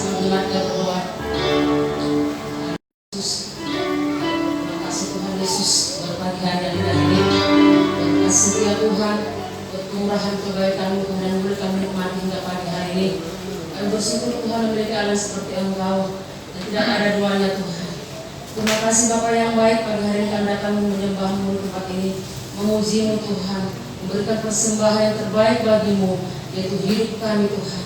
sama mendengarkan doa. Yesus, terima kasih Tuhan Yesus buat pagi hari ini. Terima kasih ya Tuhan buat kemurahan kebaikan-Mu Tuhan yang boleh kami nikmati hingga pagi hari ini. Kami bersyukur Tuhan memiliki Allah seperti Engkau dan tidak ada duanya Tuhan. Terima kasih Bapa yang baik, pagi hari ini kami datang menyembah-Mu di tempat ini, memuji-Mu Tuhan, memberikan persembahan yang terbaik bagi-Mu, yaitu hidup kami Tuhan.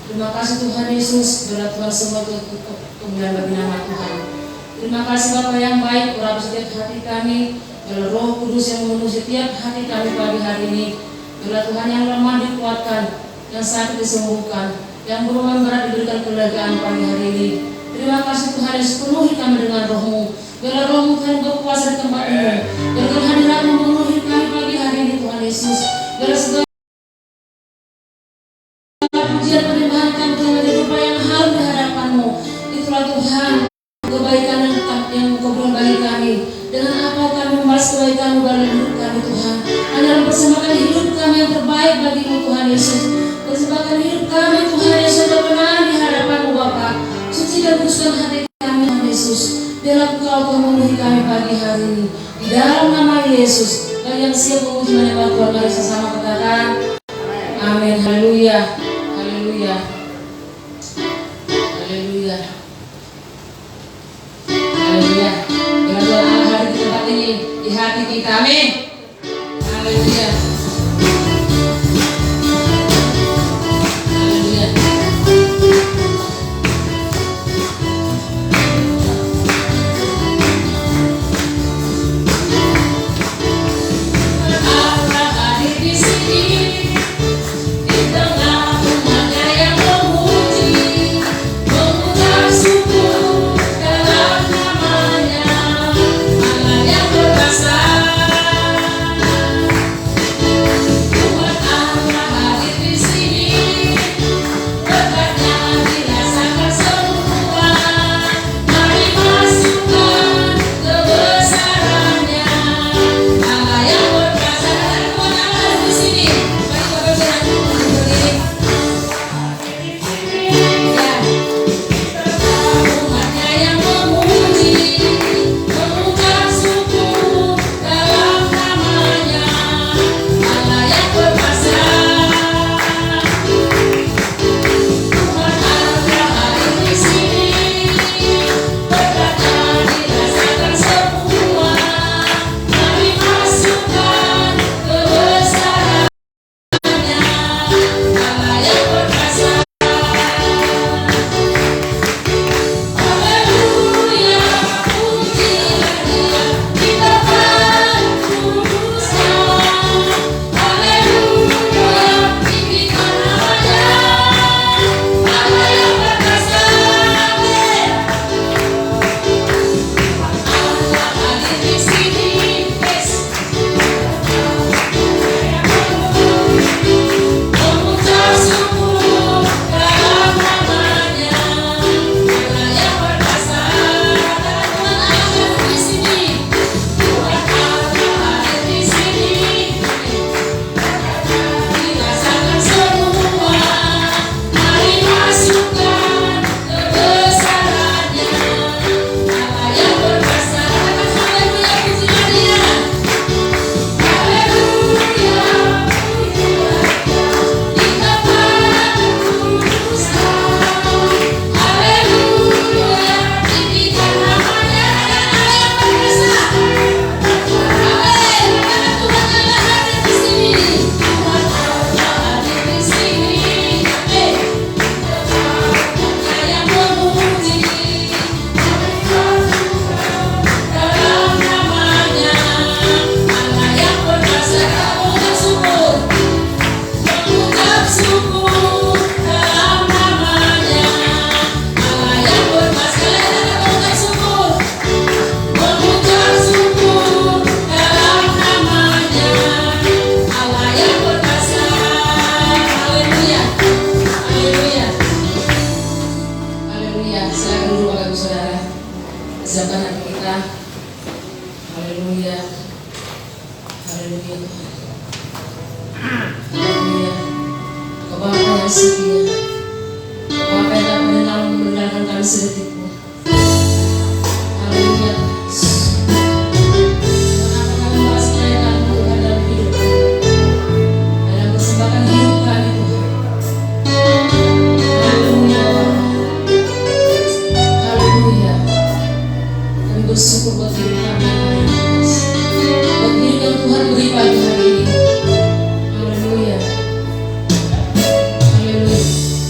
Terima kasih Tuhan Yesus, biarlah Tuhan semua untuk kemuliaan bagi nama Tuhan. Terima kasih Bapa yang baik, urapi setiap hati kami, biarlah Roh Kudus yang memenuhi setiap hati kami pagi hari ini. Biarlah Tuhan yang lemah dikuatkan, yang sakit disembuhkan, yang berulang berat diberikan kelegaan pagi hari ini. Terima kasih Tuhan Yesus, penuhi kami dengan Roh-Mu. Biarlah Roh-Mu Tuhan berkuasa di tempat ini. Biarlah kehadiran-Mu memenuhi kami pagi hari ini Tuhan Yesus. Biarlah segala pujian penyembahan kami Tuhan hidup yang harum di hadapan-Mu. Itulah Tuhan kebaikan yang Engkau berikan bagi kami. Dengan apa kami membalas kebaikan-Mu dalam hidup kami Tuhan. Hanya mempersembahkan hidup kami yang terbaik bagi-Mu Tuhan Yesus. Persembahkan hidup kami Tuhan Yesus berkenan di hadapan-Mu Bapa. Suci dan kuduskan hati kami Tuhan Yesus. Biarlah Engkau memenuhi kami pagi hari ini. Di dalam nama Yesus. Dan yang siap memuji menyembah Tuhan, mari sama katakan amin. Haleluya. Haleluya. Haleluya. Haleluya. Biarlah Tuhan Allah hari di tempat ini, di hati kita. Amin. Haleluya. Haleluya. Kau Bapa yang setia, Bapa yang tak pernah sedetik pun. Haleluya. Mengapa kami bahas kelayakan-Mu Tuhan dalam hidup kami, dalam persembahkan hidup kami Tuhan. Haleluya Bapa. Haleluya. Kami bersyukur buat hidup kami hari ini, buat hidup yang Tuhan beri pagi hari ini. Haleluya. Haleluya. Haleluya.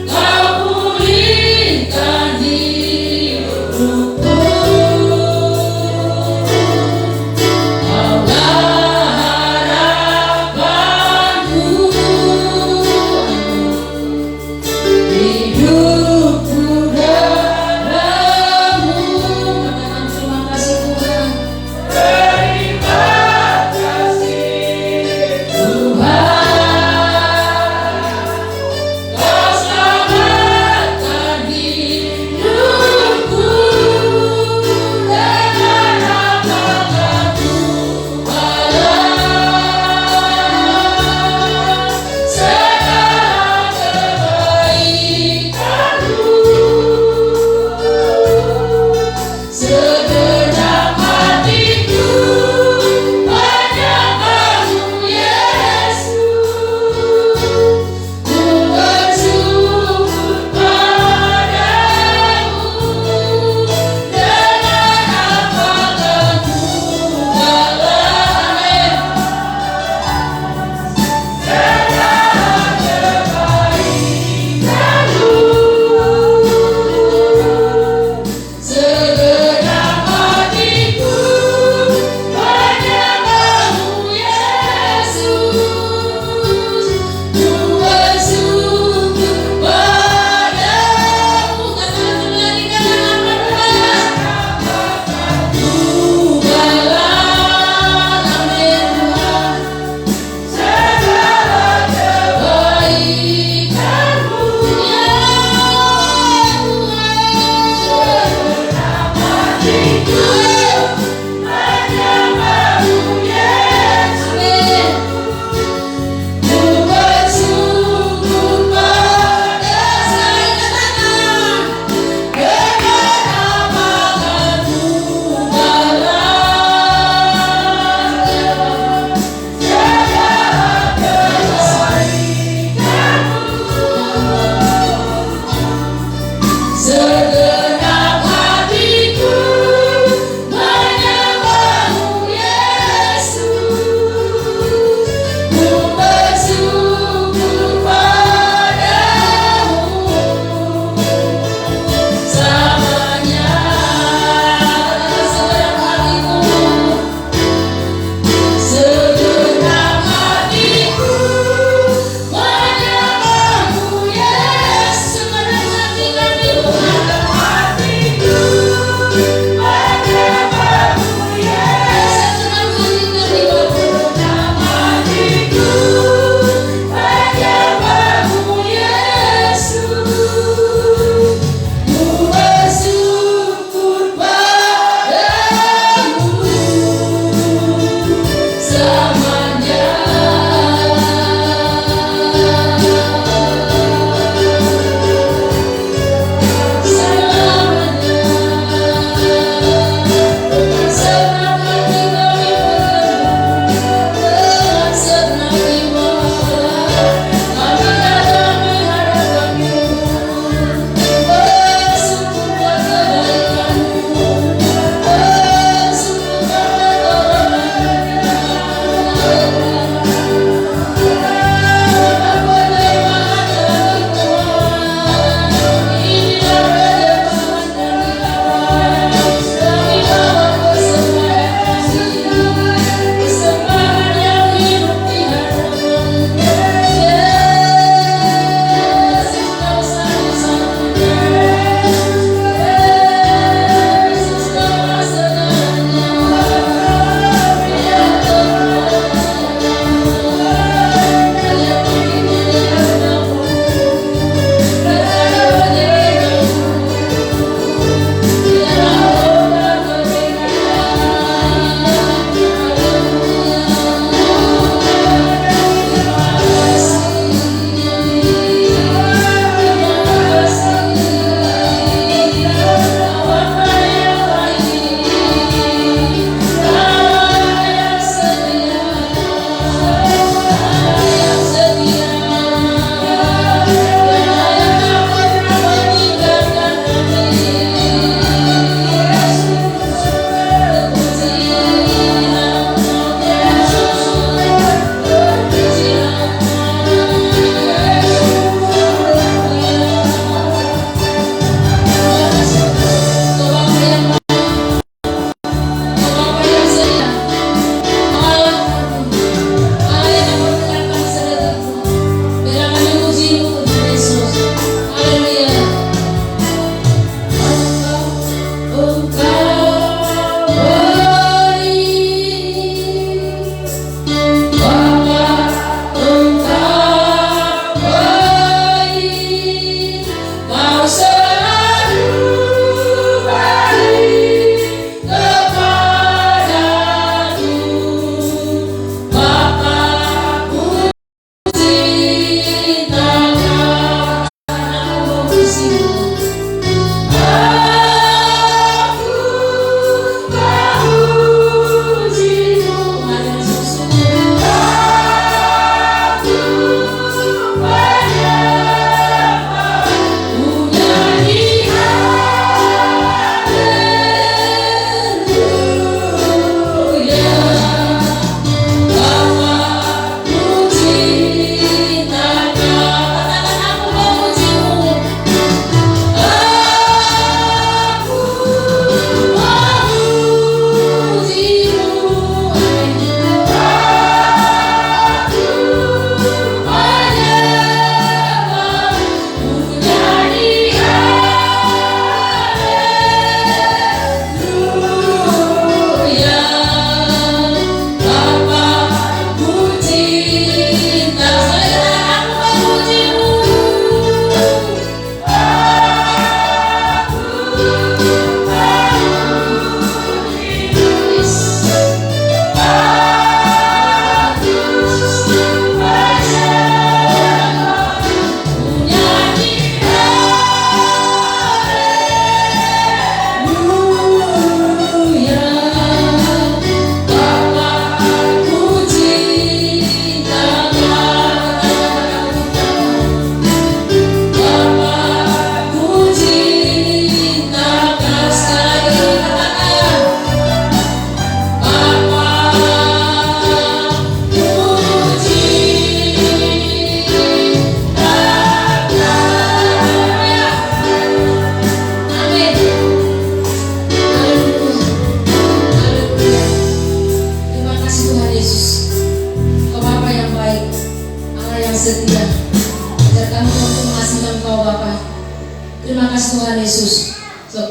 Kau pulihkan hidupku.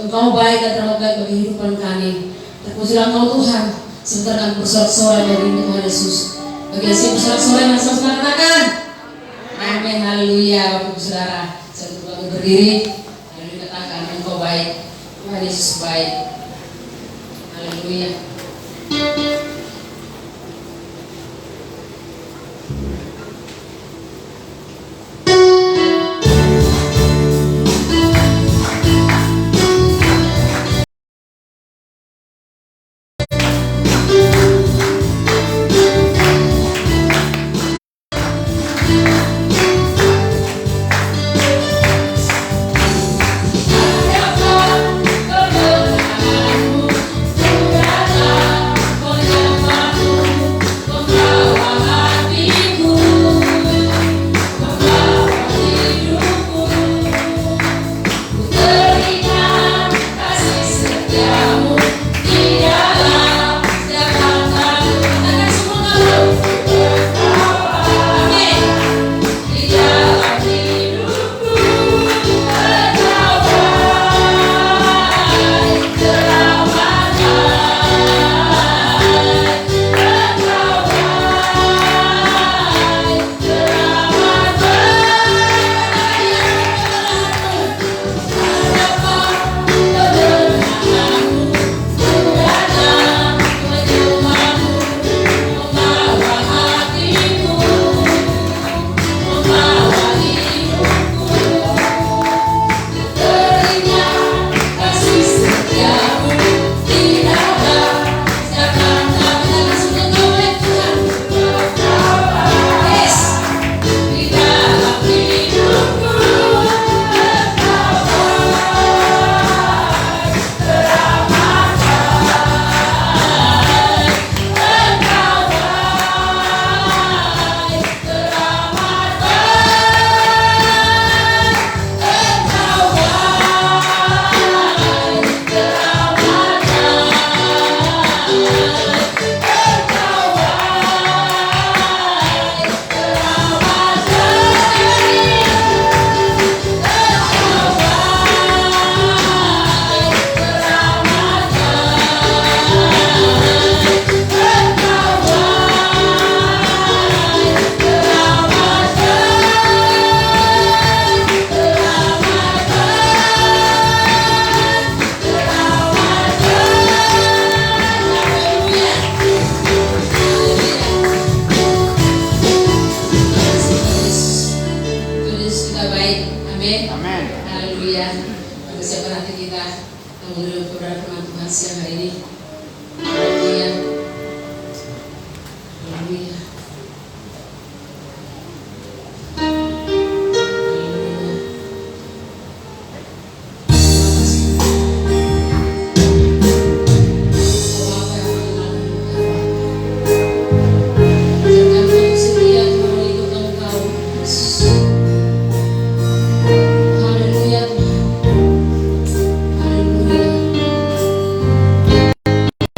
Engkau baik dan teramat baik bagi kehidupan kami. Terpujilah Engkau Tuhan. Sebentar kami bersorak-sorai bagi Tuhan Yesus. Bagi yang siap bersorak-sorai yang sama-sama katakan amin, haleluya. Bapak Ibu Saudara, saya kami berdiri. Haleluya, katakan Engkau baik, Tuhan Yesus baik. Haleluya. Haleluya.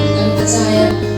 Kami percaya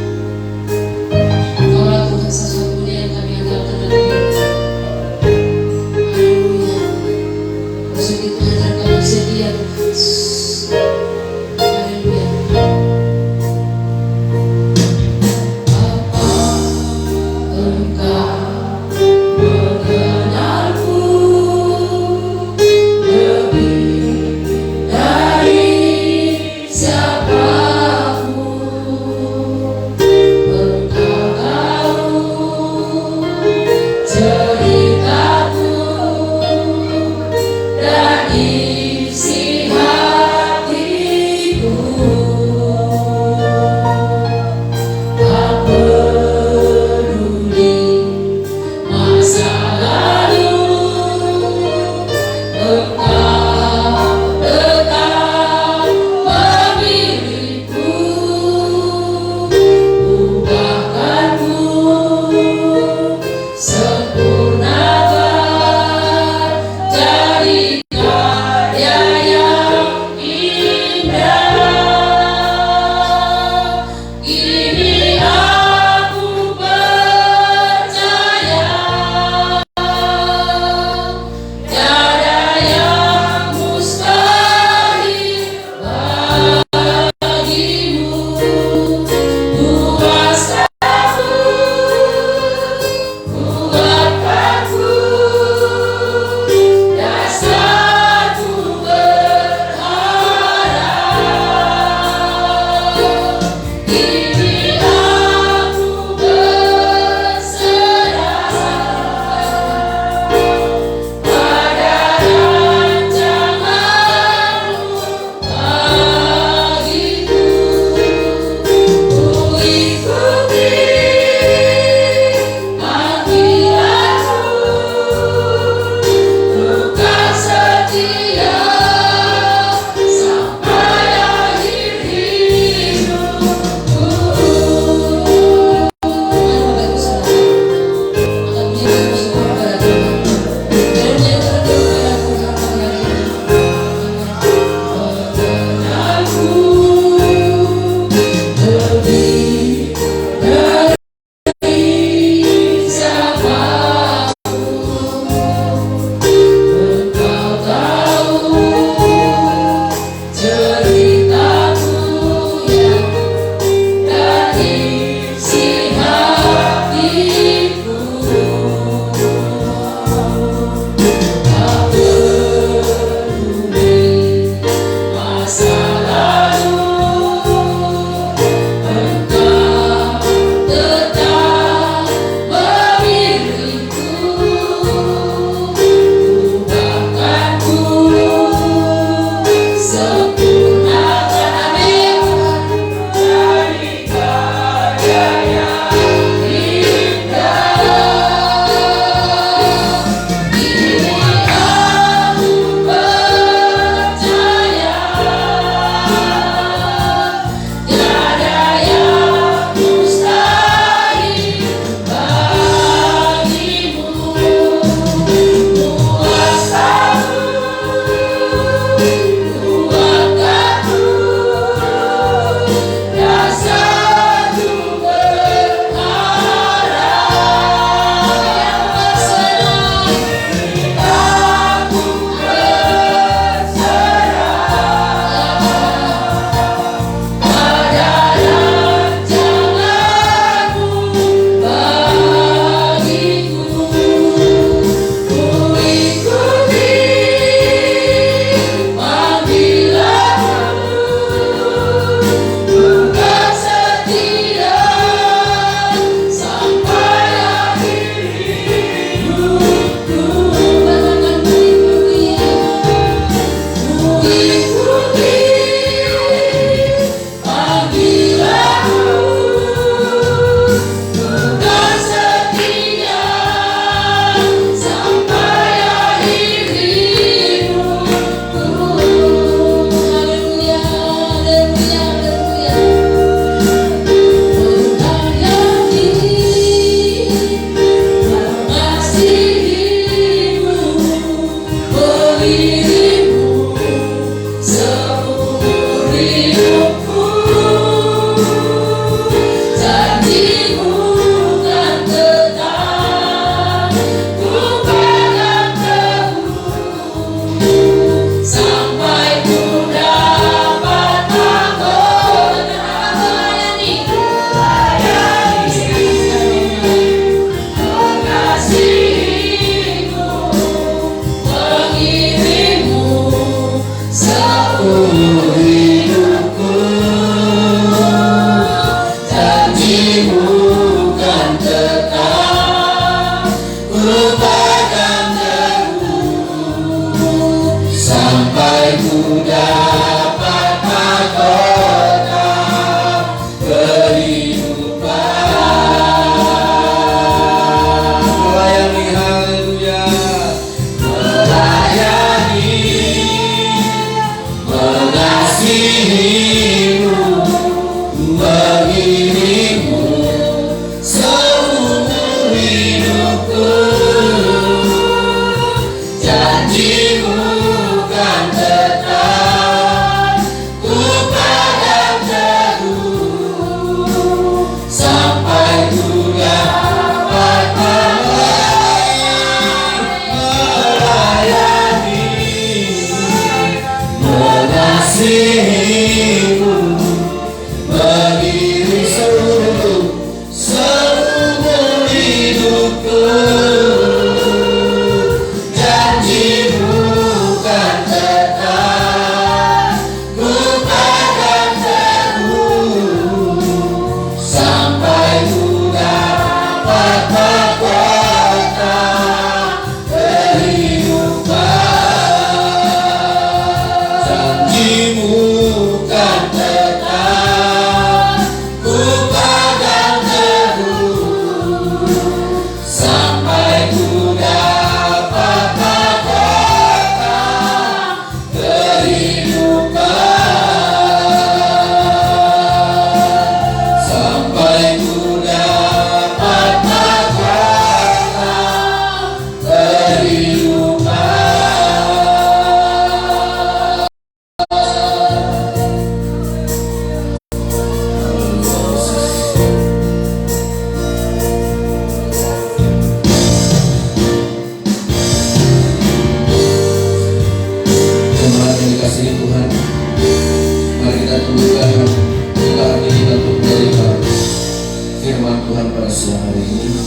pada siang hari ini.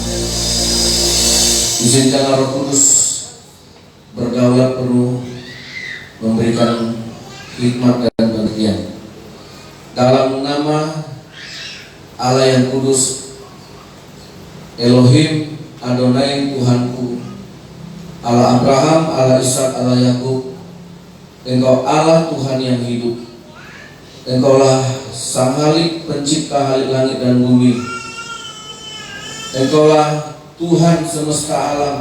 Izinkanlah Roh Kudus berdaulat penuh, memberikan hikmat dan pengertian dalam nama Allah yang kudus, Elohim Adonai Tuhanku, Allah Abraham, Allah Ishak, Allah Yakub. Engkau Allah Tuhan yang hidup. Engkaulah Sang Halik, pencipta halik langit dan bumi. Engkaulah Tuhan semesta alam,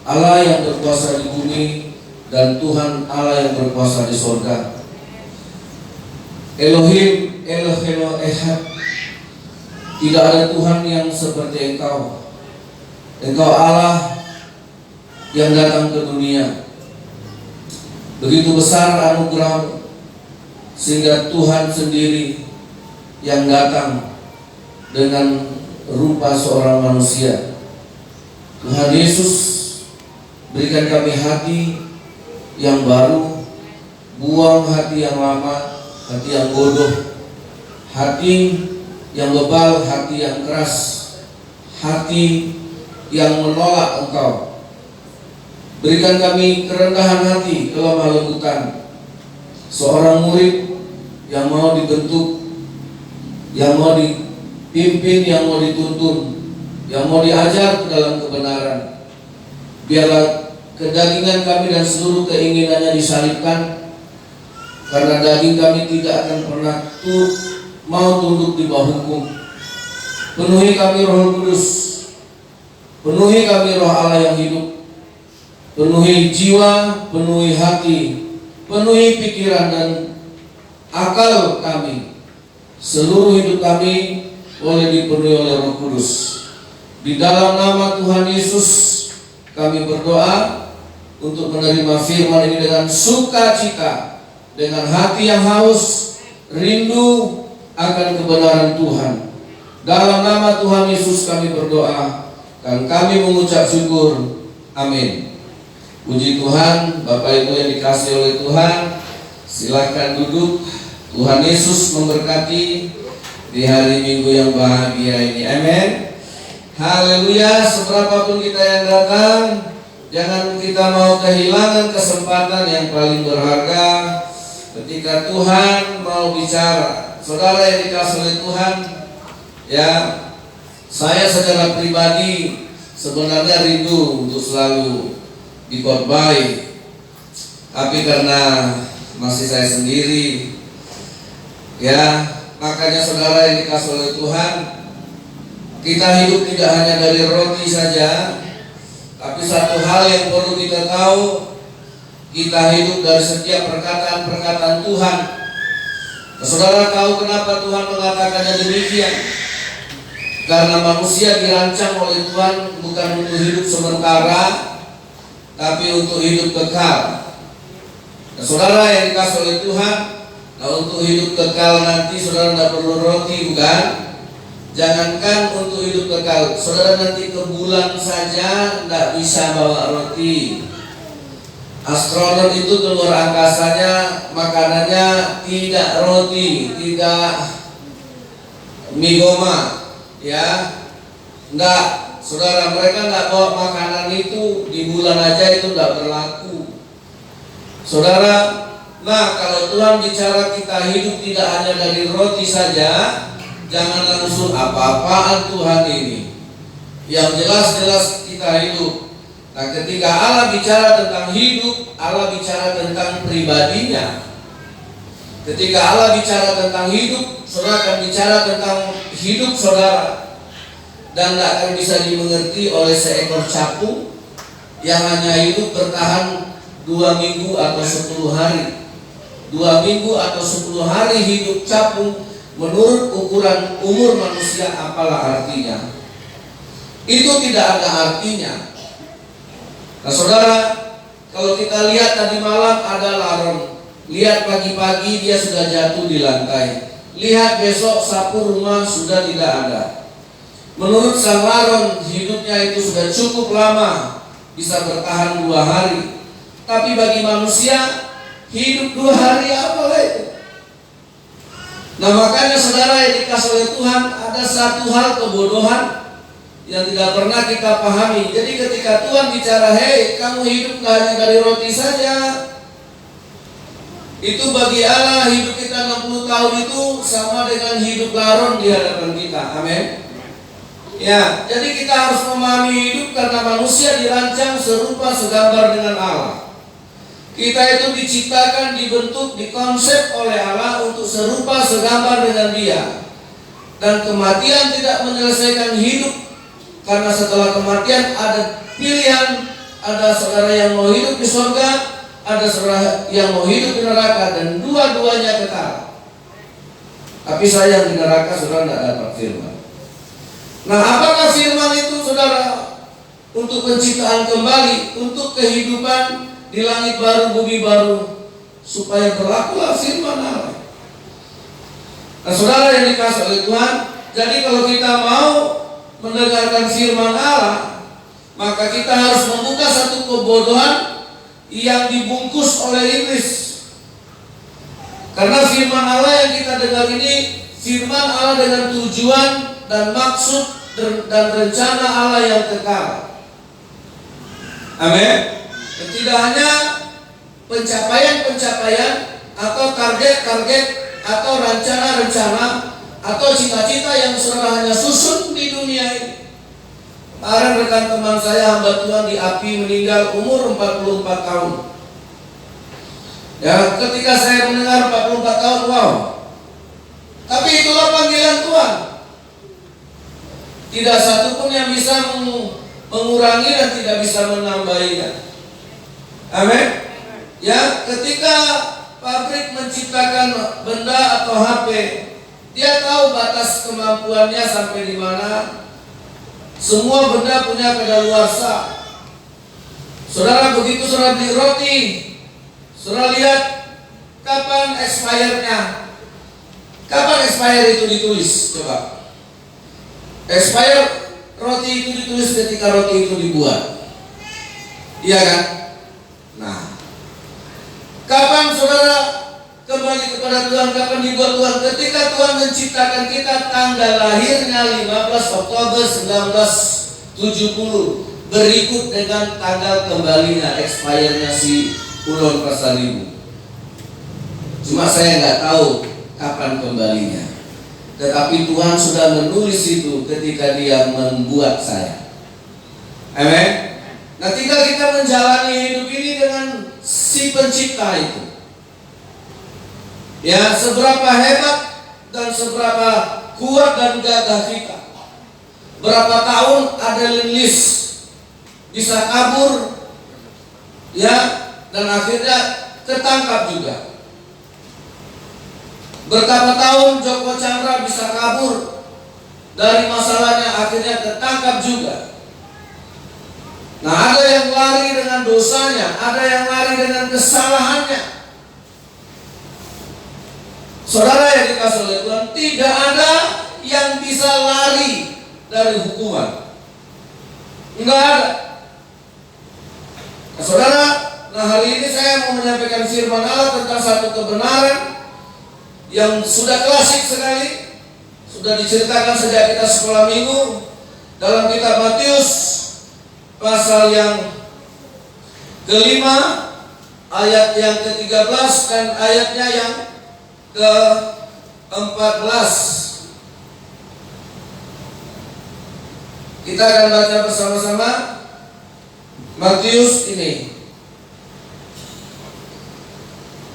Allah yang berkuasa di bumi, dan Tuhan Allah yang berkuasa di surga. Elohim, Elohim Ehad. Tidak ada Tuhan yang seperti Engkau. Engkau Allah yang datang ke dunia. Begitu besar anugerah sehingga Tuhan sendiri yang datang dengan rupa seorang manusia. Tuhan Yesus, berikan kami hati yang baru, buang hati yang lama, hati yang bodoh, hati yang bebal, hati yang keras, hati yang menolak Engkau. Berikan kami kerendahan hati, kelemah lembutan, seorang murid yang mau dibentuk, yang mau dipimpin, yang mau dituntun, yang mau diajar ke dalam kebenaran. Biarlah kedagingan kami dan seluruh keinginannya disalibkan, karena daging kami tidak akan pernah mau tunduk di bawah hukum. Penuhi kami Roh Kudus, penuhi kami Roh Allah yang hidup, penuhi jiwa, penuhi hati, penuhi pikiran dan akal kami. Seluruh hidup kami boleh dipenuhi oleh Roh Kudus. Di dalam nama Tuhan Yesus kami berdoa untuk menerima firman ini dengan sukacita, dengan hati yang haus, rindu akan kebenaran Tuhan. Dalam nama Tuhan Yesus kami berdoa dan kami mengucap syukur. Amin. Puji Tuhan. Bapak Ibu yang dikasihi oleh Tuhan, silakan duduk. Tuhan Yesus memberkati di hari Minggu yang bahagia ini. Amin. Haleluya. Seberapapun kita yang datang, jangan kita mau kehilangan kesempatan yang paling berharga ketika Tuhan mau bicara. Saudara yang dikasihi oleh Tuhan, ya, saya secara pribadi sebenarnya rindu untuk selalu dikhotbahi, tapi karena masih saya sendiri, ya, makanya saudara yang dikasihi oleh Tuhan, kita hidup tidak hanya dari roti saja, tapi satu hal yang perlu kita tahu, kita hidup dari setiap perkataan-perkataan Tuhan. Nah, saudara tahu kenapa Tuhan mengatakannya demikian? Karena manusia dirancang oleh Tuhan bukan untuk hidup sementara, tapi untuk hidup kekal. Nah, saudara yang dikasihi oleh Tuhan, nah, untuk hidup kekal nanti saudara tidak perlu roti, bukan? Jangankan untuk hidup kekal, saudara nanti ke bulan saja tidak bisa bawa roti. Astronot itu keluar angkasanya makanannya tidak roti, tidak migoma, ya, enggak. Saudara, mereka enggak bawa makanan itu di bulan aja, itu enggak berlaku. Saudara, nah kalau Tuhan bicara kita hidup tidak hanya dari roti saja, jangan langsung apa-apaan Tuhan ini. Yang jelas-jelas kita hidup. Nah, ketika Allah bicara tentang hidup, Allah bicara tentang pribadinya. Ketika Allah bicara tentang hidup, saudara akan bicara tentang hidup saudara. Dan tidak akan bisa dimengerti oleh seekor capung yang hanya hidup bertahan 2 minggu atau 10 hari. 2 minggu atau 10 hari hidup capung menurut ukuran umur manusia, apalah artinya? Itu tidak ada artinya. Nah saudara, kalau kita lihat tadi malam ada laron, lihat pagi-pagi dia sudah jatuh di lantai, lihat besok sapu rumah sudah tidak ada. Menurut sang laron hidupnya itu sudah cukup lama, bisa bertahan 2 hari. Tapi bagi manusia hidup 2 hari apalah itu? Nah makanya saudara yang dikasih oleh Tuhan, ada satu hal kebodohan yang tidak pernah kita pahami. Jadi ketika Tuhan bicara, hei kamu hidup gak hanya dari roti saja, itu bagi Allah hidup kita 60 tahun itu sama dengan hidup laron di hadapan kita. Amin. Ya, jadi kita harus memahami hidup karena manusia dirancang serupa segambar dengan Allah. Kita itu diciptakan, dibentuk, dikonsep oleh Allah untuk serupa segambar dengan Dia. Dan kematian tidak menyelesaikan hidup, karena setelah kematian ada pilihan, ada saudara yang mau hidup di surga, ada saudara yang mau hidup di neraka, dan dua-duanya kekal. Tapi sayang di neraka saudara tidak dapat firman. Nah, apakah firman itu saudara? Untuk penciptaan kembali, untuk kehidupan di langit baru, bumi baru, supaya berlakulah firman Allah. Nah, saudara yang dikasih oleh Tuhan, jadi kalau kita mau mendengarkan firman Allah, maka kita harus membuka satu kebodohan yang dibungkus oleh iblis. Karena firman Allah yang kita dengar ini firman Allah dengan tujuan dan maksud dan rencana Allah yang kekal. Amin. Dan tidak hanya pencapaian-pencapaian atau target-target atau rencana-rencana atau cita-cita yang saudara hanya susun di dunia ini. Kemarin rekan teman saya hamba Tuhan di API meninggal umur 44 tahun. Ya, ketika saya mendengar 44 tahun, wow. Tapi itulah panggilan Tuhan. Tidak satu pun yang bisa mengurangi dan tidak bisa menambahinya. Amin. Ya, ketika pabrik menciptakan benda atau HP, dia tahu batas kemampuannya sampai di mana. Semua benda punya kadaluarsa. Saudara, begitu saudara beli roti, saudara lihat kapan expire-nya. Kapan expire itu ditulis? Coba. Expire roti itu ditulis ketika roti itu dibuat. Iya kan? Nah, kapan saudara kembali kepada Tuhan, kapan dibuat Tuhan? Ketika Tuhan menciptakan kita, tanggal lahirnya 15 Oktober 1970 berikut dengan tanggal kembalinya, expire-nya si Ulon Pasaribu. Cuma saya nggak tahu kapan kembalinya, tetapi Tuhan sudah menulis itu ketika Dia membuat saya. Amin. Nah, tinggal kita menjalani hidup ini dengan si pencipta itu. Ya, seberapa hebat dan seberapa kuat dan gagah kita. Berapa tahun Adeline bisa kabur, ya, dan akhirnya ketangkap juga. Berapa tahun Joko Chandra bisa kabur dari masalahnya, akhirnya ketangkap juga. Nah, ada yang lari dengan dosanya, ada yang lari dengan kesalahannya. Saudara yang dikasih oleh Tuhan, tidak ada yang bisa lari dari hukuman. Enggak ada. Nah, saudara, hari ini saya mau menyampaikan firman Allah tentang satu kebenaran yang sudah klasik sekali, sudah diceritakan sejak kita sekolah minggu dalam kitab Matius pasal yang kelima, ayat yang ke-13 dan ayatnya yang ke-14. Kita akan baca bersama-sama Matius ini.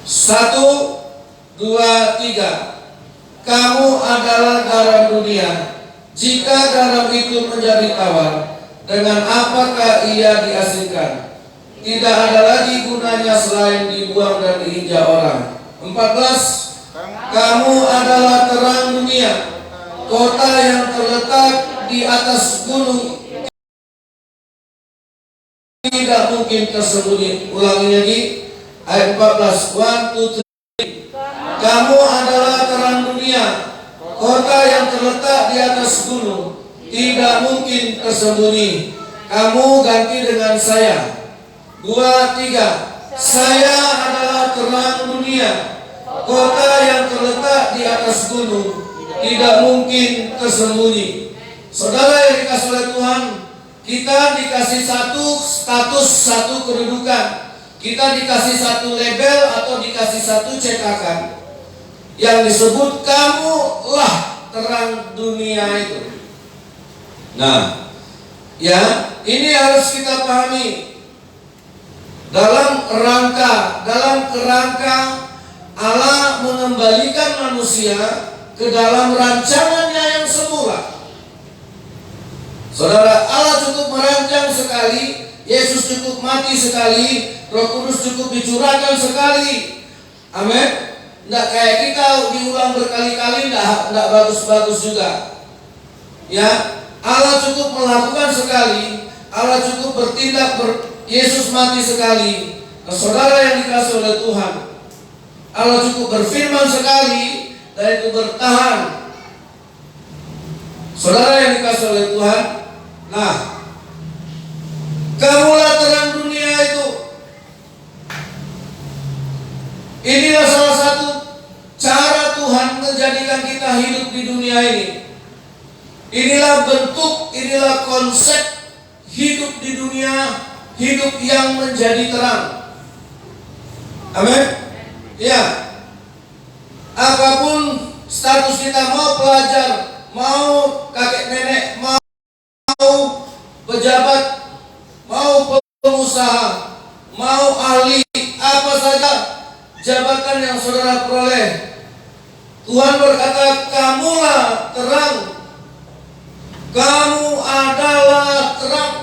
1, 2, 3. Kamu adalah garam dunia. Jika garam itu menjadi tawar, dengan apakah ia diasinkan? Tidak ada lagi gunanya selain dibuang dan diinjak orang. 14. Kamu adalah terang dunia. Kota yang terletak di atas gunung tidak mungkin tersembunyi. Ulangi lagi ayat 14. 1, 2, 3. Kamu adalah terang dunia. Kota yang terletak di atas gunung tidak mungkin tersembunyi. Kamu ganti dengan saya. 2, 3. Saya adalah terang dunia. Kota yang terletak di atas atas gunung, tidak mungkin tersembunyi. Saudara yang dikasih oleh Tuhan, kita dikasih satu status, satu kedudukan. Kita dikasih satu label atau dikasih satu cetakan yang disebut kamulah terang dunia itu. Nah, ya, ini harus kita pahami dalam kerangka Allah mengembalikan manusia ke dalam rancangannya yang semula. Saudara, Allah cukup merancang sekali, Yesus cukup mati sekali, Roh Kudus cukup dicurahkan sekali. Amin. Tidak kayak kita diulang berkali-kali, tidak bagus-bagus juga. Ya, Allah cukup melakukan sekali, Allah cukup bertindak, Yesus mati sekali. Nah, saudara yang dikasih oleh Tuhan, Allah cukup berfirman sekali dan itu bertahan. Saudara yang dikasih oleh Tuhan, nah, kamulah terang dunia itu. Inilah salah satu cara Tuhan menjadikan kita hidup di dunia ini. Inilah bentuk, inilah konsep hidup di dunia, hidup yang menjadi terang. Amin. Ya. Apapun status kita, mau pelajar, mau kakek nenek, mau pejabat, mau pengusaha, mau ahli, apa saja jabatan yang saudara peroleh, Tuhan berkata, kamulah terang, kamu adalah terang.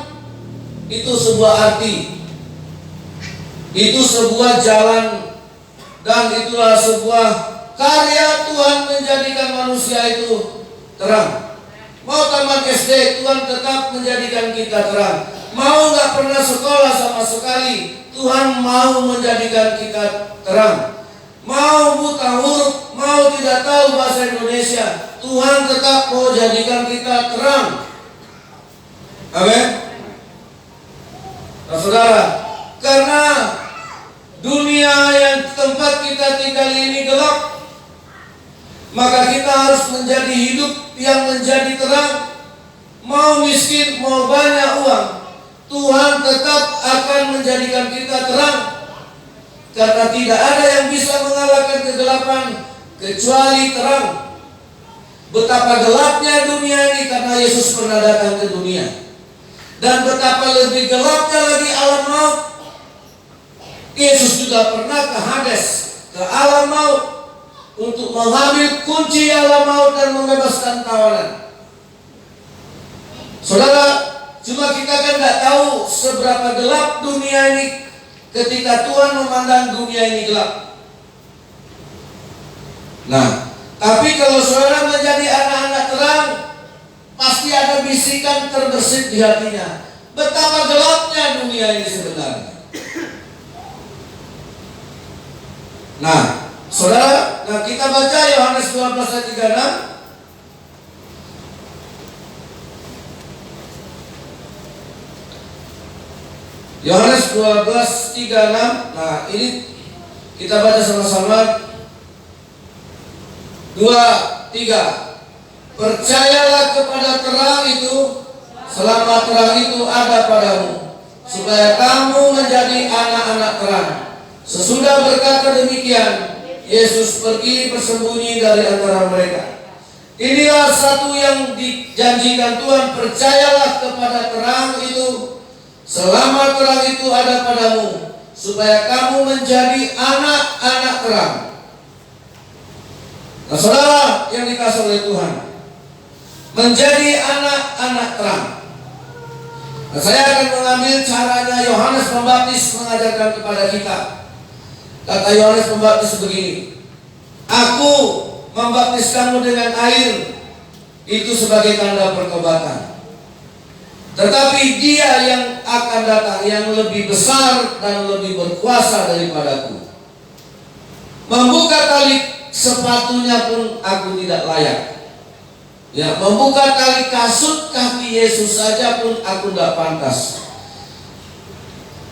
Itu sebuah arti, itu sebuah jalan, dan itulah sebuah karya Tuhan menjadikan manusia itu terang. Mau tamat SD, Tuhan tetap menjadikan kita terang. Mau gak pernah sekolah sama sekali, Tuhan mau menjadikan kita terang. Mau buta huruf, mau tidak tahu bahasa Indonesia, Tuhan tetap mau jadikan kita terang. Amin. Nah, saudara, karena dunia yang tempat kita tinggal ini gelap, maka kita harus menjadi hidup yang menjadi terang. Mau miskin, mau banyak uang, Tuhan tetap akan menjadikan kita terang. Karena tidak ada yang bisa mengalahkan kegelapan kecuali terang. Betapa gelapnya dunia ini karena Yesus pernah datang ke dunia. Dan betapa lebih gelapnya lagi alam maut. Yesus juga pernah ke Hades, ke alam maut, untuk mengambil kunci alam maut dan membebaskan tawanan. Saudara, cuma kita kan nggak tahu seberapa gelap dunia ini ketika Tuhan memandang dunia ini gelap. Nah, tapi kalau saudara menjadi anak-anak terang, pasti ada bisikan terbersit di hatinya. Betapa gelapnya dunia ini sebenarnya. Nah, saudara, kita baca Yohanes 12 ayat 36. Yohanes 12:36. Nah, ini kita baca sama-sama. 2, 3. Percayalah kepada terang itu selama terang itu ada padamu, supaya kamu menjadi anak-anak terang. Sesudah berkata demikian, Yesus pergi bersembunyi dari antara mereka. Inilah satu yang dijanjikan Tuhan, percayalah kepada terang itu selama terang itu ada padamu, supaya kamu menjadi anak-anak terang. Nah, saudara yang dikasih oleh Tuhan, menjadi anak-anak terang. Nah, saya akan mengambil caranya Yohanes Pembaptis mengajarkan kepada kita. Kata Yohanes Pembaptis begini, aku membaptis kamu dengan air, itu sebagai tanda pertobatan. Tetapi Dia yang akan datang, yang lebih besar dan lebih berkuasa daripadaku, membuka tali sepatunya pun aku tidak layak. Ya, membuka tali kasut kaki Yesus saja pun aku tidak pantas.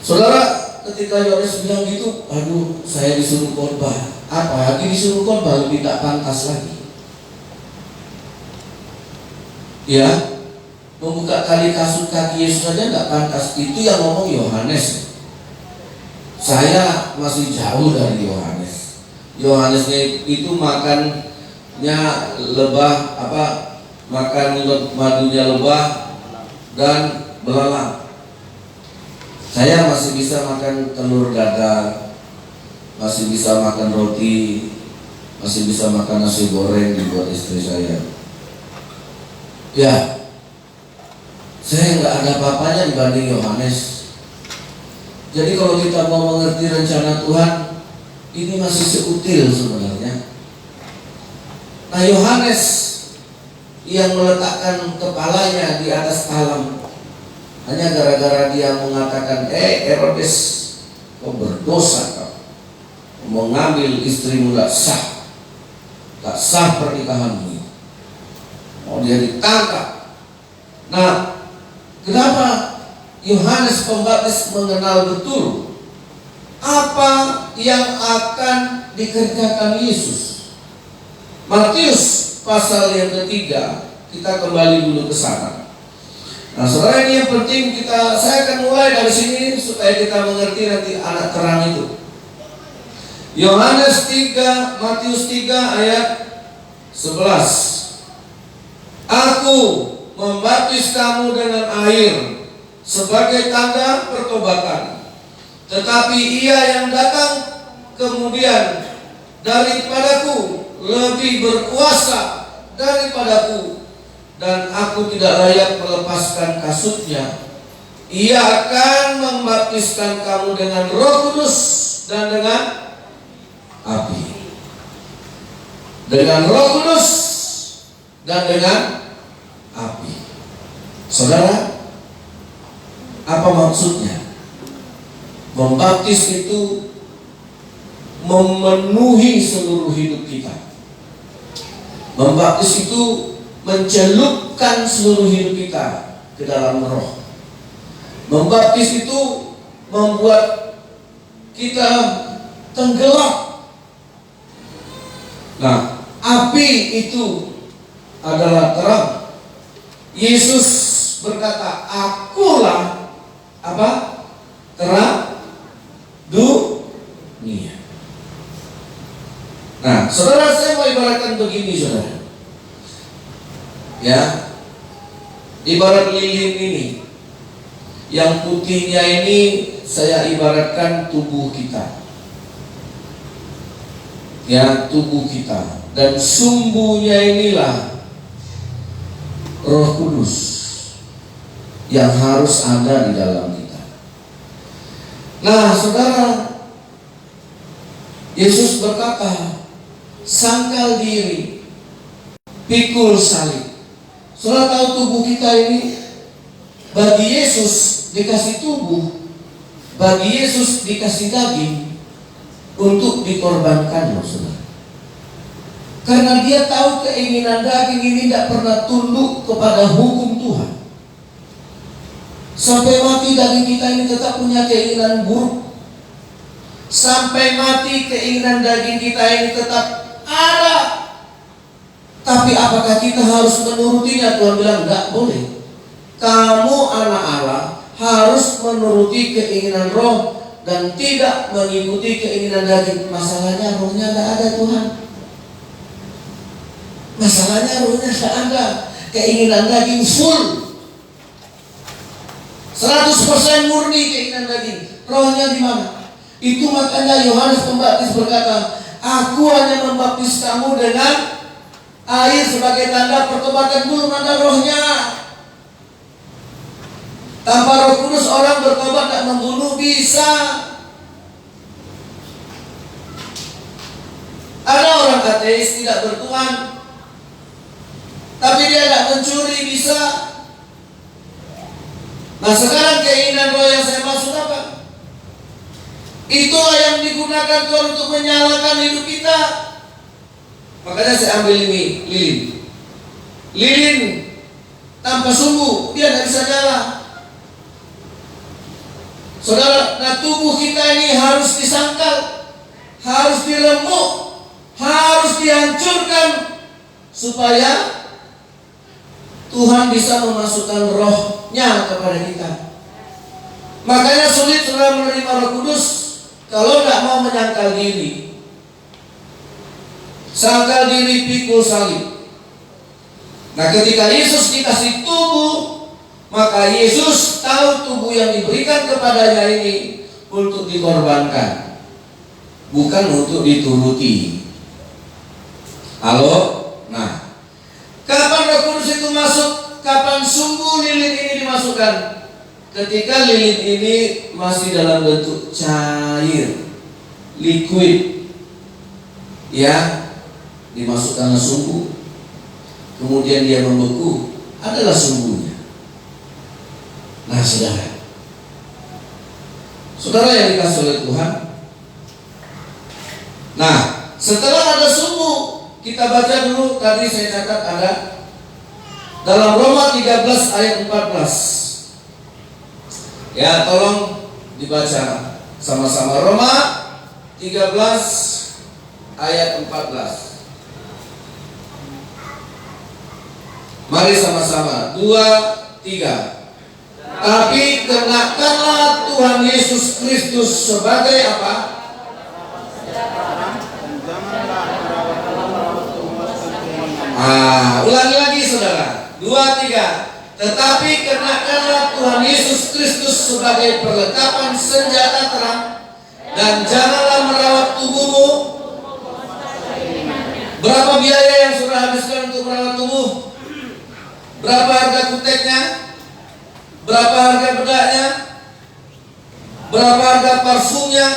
Saudara, ketika Yohanes bilang gitu, aduh, saya disuruh khotbah, apalagi disuruh khotbah lebih tidak pantas lagi. Ya, membuka tali kasut kaki Yesus saja nggak pantas. Itu yang ngomong Yohanes. Saya masih jauh dari Yohanes. Yohanesnya itu makannya lebah, makan madunya lebah dan belalang. Saya masih bisa makan telur dadar, masih bisa makan roti, masih bisa makan nasi goreng dibuat istri saya. Ya, saya nggak ada apa-apanya dibanding Yohanes. Jadi kalau kita mau mengerti rencana Tuhan, ini masih seutil sebenarnya. Nah, Yohanes yang meletakkan kepalanya di atas talam hanya gara-gara dia mengatakan, Herodes, kau berdosa kau, mengambil istrimu tak sah pernikahanmu. Mau dia ditangkap. Nah, kenapa Yohanes Pembaptis mengenal betul apa yang akan dikerjakan Yesus? Matius pasal yang ketiga, kita kembali dulu ke sana. Nah, saudara, ini yang penting saya akan mulai dari sini supaya kita mengerti nanti anak terang itu. Yohanes 3, Matius 3 ayat 11. Aku membaptis kamu dengan air sebagai tanda pertobatan, tetapi Ia yang datang kemudian daripadaku lebih berkuasa daripadaku, dan aku tidak layak melepaskan kasutnya. Ia akan membaptiskan kamu dengan Roh Kudus dan dengan api. Dengan Roh Kudus dan dengan api. Saudara, apa maksudnya? Membaptis itu memenuhi seluruh hidup kita. Membaptis itu mencelupkan seluruh hidup kita ke dalam Roh. Membaptis itu membuat kita tenggelam. Nah, api itu adalah terang. Yesus berkata, akulah terang dunia. Nah, saudara, saya mau ibaratkan begini, saudara. Ya, ibarat lilin ini, yang putihnya ini saya ibaratkan tubuh kita. Ya, tubuh kita. Dan sumbunya inilah Roh Kudus yang harus ada di dalam kita. Nah, saudara, Yesus berkata, sangkal diri, pikul salib. Saudara tahu tubuh kita ini, bagi Yesus dikasih tubuh, bagi Yesus dikasih daging untuk dikorbankan, loh, saudara. Karena dia tahu keinginan daging ini tidak pernah tunduk kepada hukum Tuhan. Sampai mati daging kita ini tetap punya keinginan buruk. Sampai mati keinginan daging kita ini tetap ada. Tapi apakah kita harus menurutinya? Tuhan bilang enggak boleh. Kamu anak Allah harus menuruti keinginan roh dan tidak mengikuti keinginan daging. Masalahnya rohnya enggak ada, Tuhan. Masalahnya rohnya enggak ada. Keinginan daging full, 100% murni keinginan daging. Rohnya di mana? Itu makanya Yohanes Pembaptis berkata, aku hanya membaptis kamu dengan air sebagai tanda pertobatan, belum ada rohnya. Tanpa Roh Kudus orang bertobat tak membunuh bisa. Ada orang ateis tidak bertuhan, tapi dia tidak mencuri, bisa. Nah, sekarang keinginan roh yang saya maksud apa? Itulah yang digunakan Tuhan untuk menyalakan hidup kita. Makanya saya ambil ini lilin. Lilin tanpa sumbu dia tidak bisa nyala. Saudara, nah tubuh kita ini harus disangkal, harus diremuk, harus dihancurkan supaya Tuhan bisa memasukkan rohnya kepada kita. Makanya sulit saudara menerima Roh Kudus kalau tidak mau menyangkal diri. Sangkal diri, pikul salib. Nah, ketika Yesus dikasih tubuh, maka Yesus tahu tubuh yang diberikan kepadanya ini untuk dikorbankan, bukan untuk dituruti. Halo? Nah, kapan Roh Kudus itu masuk? Kapan sumbu lilin ini dimasukkan? Ketika lilin ini masih dalam bentuk cair, liquid, ya, dimasukkanlah sumbu, kemudian dia membeku, adalah sumbunya. Nah, saudara yang dikasih oleh Tuhan. Nah, setelah ada sumbu, kita baca dulu, tadi saya catat ada dalam Roma 13 ayat 14. Ya, tolong dibaca sama-sama. Roma 13 ayat 14. Mari sama-sama, 2, 3. Tapi kenakanlah Tuhan Yesus Kristus sebagai apa? Ulangi lagi saudara. 2, 3. Tetapi kenakanlah Tuhan Yesus Kristus sebagai perlengkapan senjata terang, dan janganlah merawat tubuhmu. Berapa biaya yang sudah habiskan untuk merawat tubuh? Berapa harga kuteknya? Berapa harga bedaknya? Berapa harga parfumnya?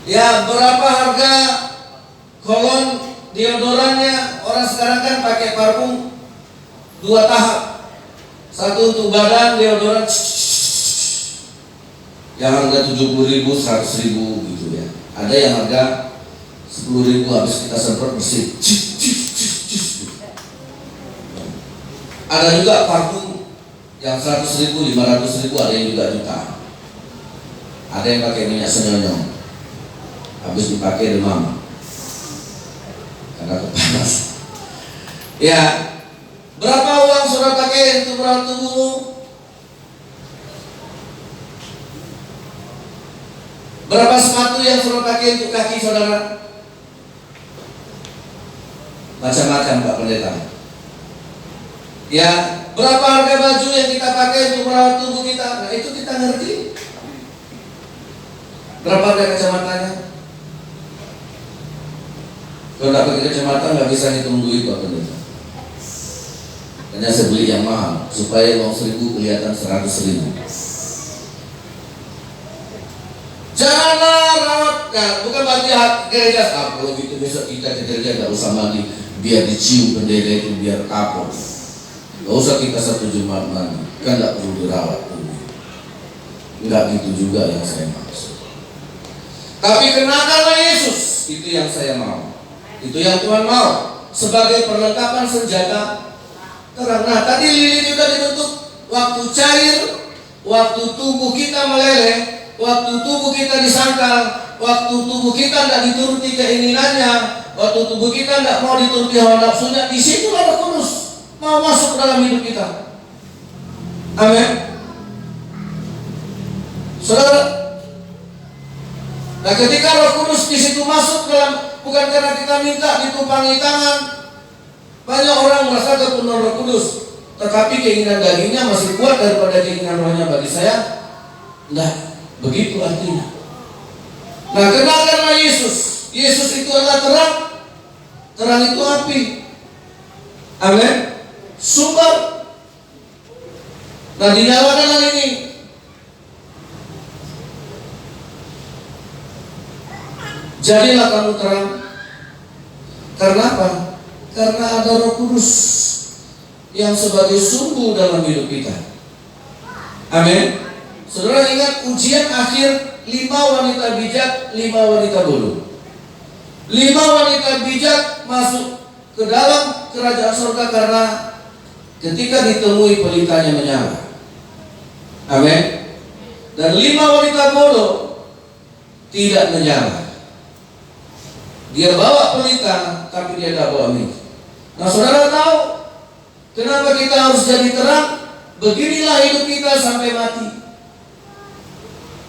Ya, berapa harga kolon deodorannya? Orang sekarang kan pakai parfum 2 tahap. Satu untuk badan, deodoran yang harga 70.000, 100.000 gitu ya. Ada yang harga 10.000, habis kita semprot bersih. Ada juga parfum yang 100.000, 500.000, ada yang juga juta. Ada yang pakai minyak senyonyong, habis dipakai demam karena kepanas. Ya, berapa uang saudara pakai untuk merawat tubuhmu? Berapa sepatu yang saudara pakai untuk kaki saudara? Macam-macam Pak Pendeta. Ya, berapa harga baju yang kita pakai untuk merawat tubuh kita? Nah, itu kita ngerti. Berapa harga kacamatanya? Kalau tidak pakai kacamata nggak bisa hitung duit Pak Pendeta. Hanya saya beli yang mahal supaya uang 1.000 kelihatan 100.000. Janganlah rawat, nah, bukan berarti gereja. Kalau gitu besok kita ke gereja nggak usah mandi, biar dicium bendera itu biar kapok. Gak usah kita 1 Jumat mandi, kan gak perlu dirawat tubuh. Enggak gitu juga yang saya maksud. Tapi kenakanlah Yesus, itu yang saya mau. Itu yang Tuhan mau, sebagai perlengkapan senjata terang. Nah, tadi lilin sudah dibentuk waktu cair, waktu tubuh kita meleleh, waktu tubuh kita disangkal, waktu tubuh kita tidak dituruti keinginannya, waktu tubuh kita tidak mau dituruti hawa nafsunya. Disitulah Roh Kudus mau masuk ke dalam hidup kita. Amin. Saudara, nah ketika Roh Kudus di situ masuk dalam, bukan karena kita minta ditumpangi tangan. Banyak orang merasa kepenuhan Roh Kudus, tetapi keinginan dagingnya masih kuat daripada keinginan rohnya. Bagi saya, enggak begitu artinya. Nah, kenalkanlah Yesus. Yesus itu adalah terang. Terang itu api. Amin. Sumber. Nah, dinyalakanlah ini. Jadilah kamu terang. Karena apa? Karena ada Roh Kudus yang sebagai sumbu dalam hidup kita. Amin. Saudara ingat ujian akhir 5 wanita bijak, 5 wanita bodoh. 5 wanita bijak masuk ke dalam kerajaan surga karena ketika ditemui pelitanya menyala. Amin. Dan 5 wanita bodoh tidak menyala. Dia bawa pelita, tapi dia tidak bawa minyak. Nah, saudara tahu, Kenapa kita harus jadi terang? Beginilah hidup kita sampai mati.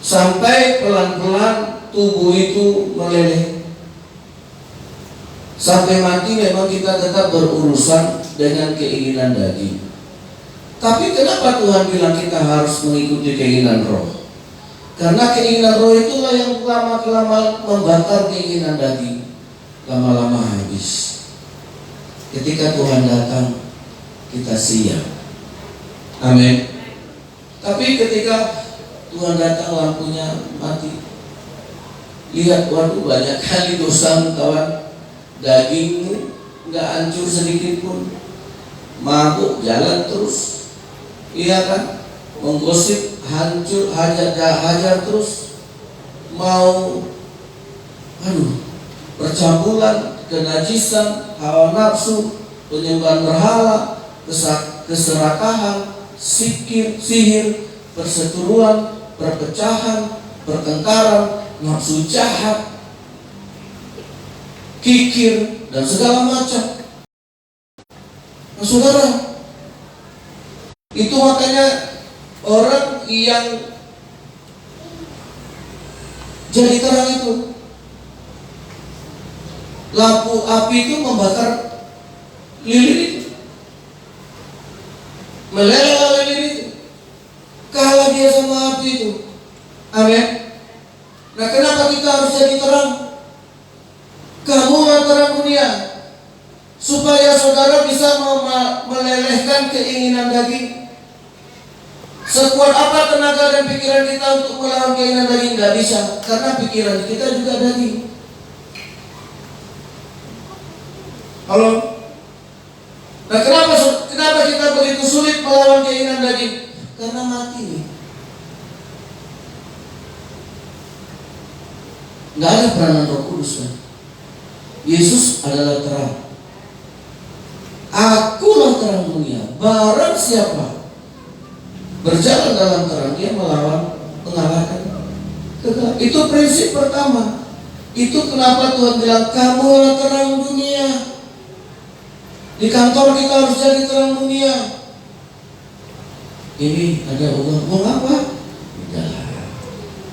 Sampai pelan-pelan tubuh itu meleleh. Sampai mati memang kita tetap berurusan dengan keinginan daging. Tapi kenapa Tuhan bilang kita harus mengikuti keinginan roh? Karena keinginan roh itulah yang lama-kelamaan membakar keinginan daging. Lama-lama habis. Ketika Tuhan datang, kita siap. Amin. Tapi ketika Tuhan datang, lampunya mati. Lihat, waduh, banyak kali dosa kawan. Daging nggak hancur sedikit pun, mabuk jalan terus, iya kan? Menggosip hancur, hajar terus, mau, percabulan, kenajisan, hawa nafsu, penyembahan berhala, keserakahan, sihir, perseteruan, perpecahan, pertengkaran, nafsu jahat, kikir, dan segala macam. Nah, saudara, itu makanya orang yang jadi terang itu, lampu api itu membakar lilin itu, meleleh lilin itu, kalah dia sama api itu. Amin. Nah, kenapa kita harus jadi terang? Kamulah terang dunia, supaya saudara bisa melelehkan keinginan daging. Sekuat apa tenaga dan pikiran kita untuk melawan keinginan daging? Tidak bisa, karena pikiran kita juga daging. Halo? Nah, kenapa kita begitu sulit melawan keinginan daging? Karena mati. Nggak ada peranan Roh Kudus kan? Yesus adalah terang. Akulah terang dunia. Barang siapa berjalan dalam terang, dia mengalahkan kegelapan. Itu prinsip pertama. Itu kenapa Tuhan bilang kamulah terang dunia. Di kantor kita harus jadi terang dunia. Ini ada uang, mau apa? Udah,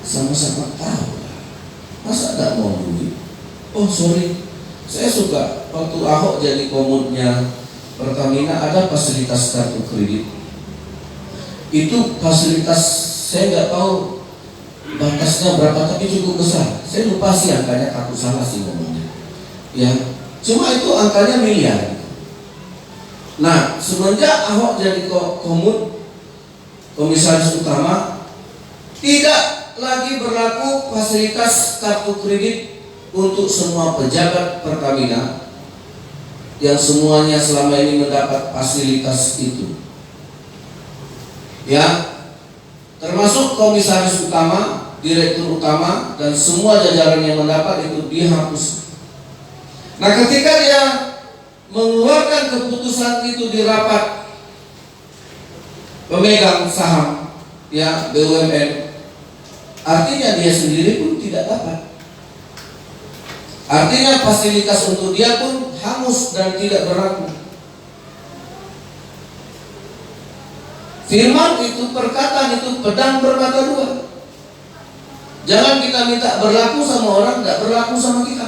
sama-sama tahu. Masa gak mau duit? Oh sorry, saya suka waktu Ahok jadi komutnya Pertamina ada fasilitas kartu kredit. Itu fasilitas saya nggak tahu batasnya berapa, tapi cukup besar. Saya lupa sih angkanya, takut salah sih ngomongnya. Ya, cuma itu angkanya miliar. Nah, semenjak Ahok jadi komisaris utama, tidak lagi berlaku fasilitas kartu kredit untuk semua pejabat Pertamina yang semuanya selama ini mendapat fasilitas itu. Ya, termasuk komisaris utama, direktur utama, dan semua jajaran yang mendapat itu dihapus. Nah, ketika dia mengeluarkan keputusan itu di rapat pemegang saham, ya BUMN, artinya dia sendiri pun tidak dapat. Artinya fasilitas untuk dia pun hangus dan tidak berlaku. Firman itu, perkataan itu pedang bermata dua. Jangan kita minta berlaku sama orang, tidak berlaku sama kita.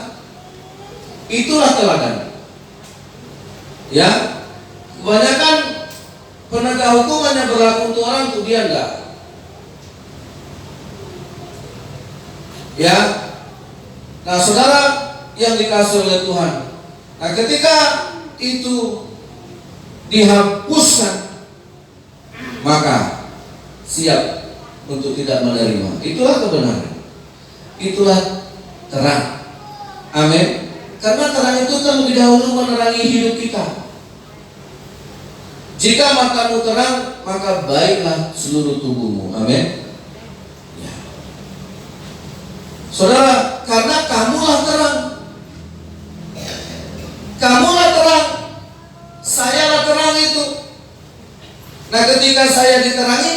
Itulah teladan. Ya, kebanyakan penegak hukum hanya berlaku untuk orang, untuk dia enggak. Ya, nah saudara yang dikasih oleh Tuhan, nah ketika itu dihapuskan, maka siap untuk tidak menerima. Itulah kebenaran, itulah terang. Amin. Karena terang itu kan lebih dahulu menerangi hidup kita. Jika matamu terang, maka baiklah seluruh tubuhmu. Amin. Ya. Saudara, karena kamulah terang, kamulah terang, sayalah terang itu. Nah, ketika saya diterangi,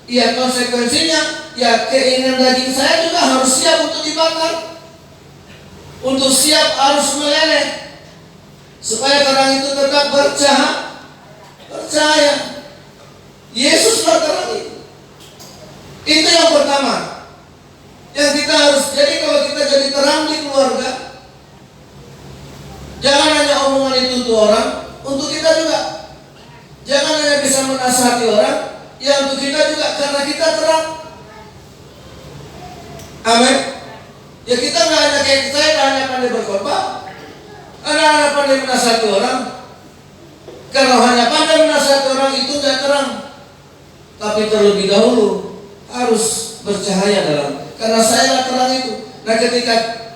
ya konsekuensinya, ya keinginan daging saya juga harus siap untuk dibakar, untuk siap harus meleleh, supaya terang itu tetap percaya. Yesuslah terang itu. Itu yang pertama yang kita harus. Jadi kalau kita jadi terang di keluarga, jangan hanya omongan itu untuk orang, untuk kita juga. Jangan hanya bisa menasihati orang, ya untuk kita juga, karena kita terang. Amin. Ya kita nggak hanya kayak saya, hanya pandai berkhotbah, hanya pandai menasihati orang. Kalau hanya pandai menasihati orang itu nggak terang. Tapi terlebih dahulu harus bercahaya dalam, karena saya terang itu. Nah, ketika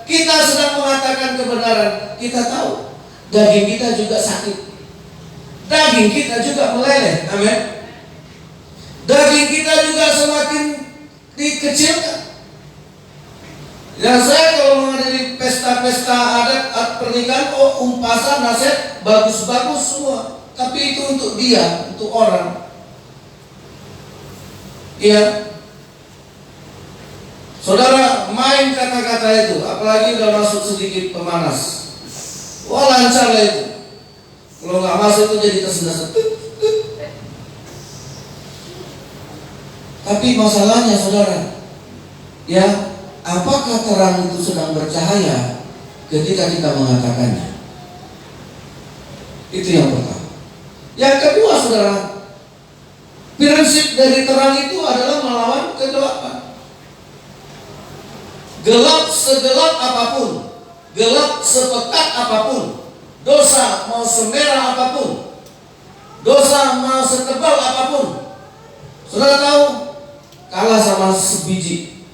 kita sedang mengatakan kebenaran, kita tahu daging kita juga sakit, daging kita juga meleleh. Amin. Daging kita juga semakin dikecilkan. Ya, saya kalau menghadiri pesta-pesta adat pernikahan, umpasan, nasihat bagus-bagus semua, tapi itu untuk dia, untuk orang. Iya, saudara main kata-kata itu, apalagi udah masuk sedikit pemanas, wah lancar lah itu. Kalau nggak masuk itu jadi tersendat. Tapi masalahnya saudara, ya, apakah terang itu sedang bercahaya ketika kita mengatakannya? Itu yang pertama. Yang kedua saudara, prinsip dari terang itu adalah melawan kegelapan. Gelap segelap apapun, gelap sepekat apapun, dosa mau semerah apapun, dosa mau setebal apapun, saudara tahu, kalah sama sebiji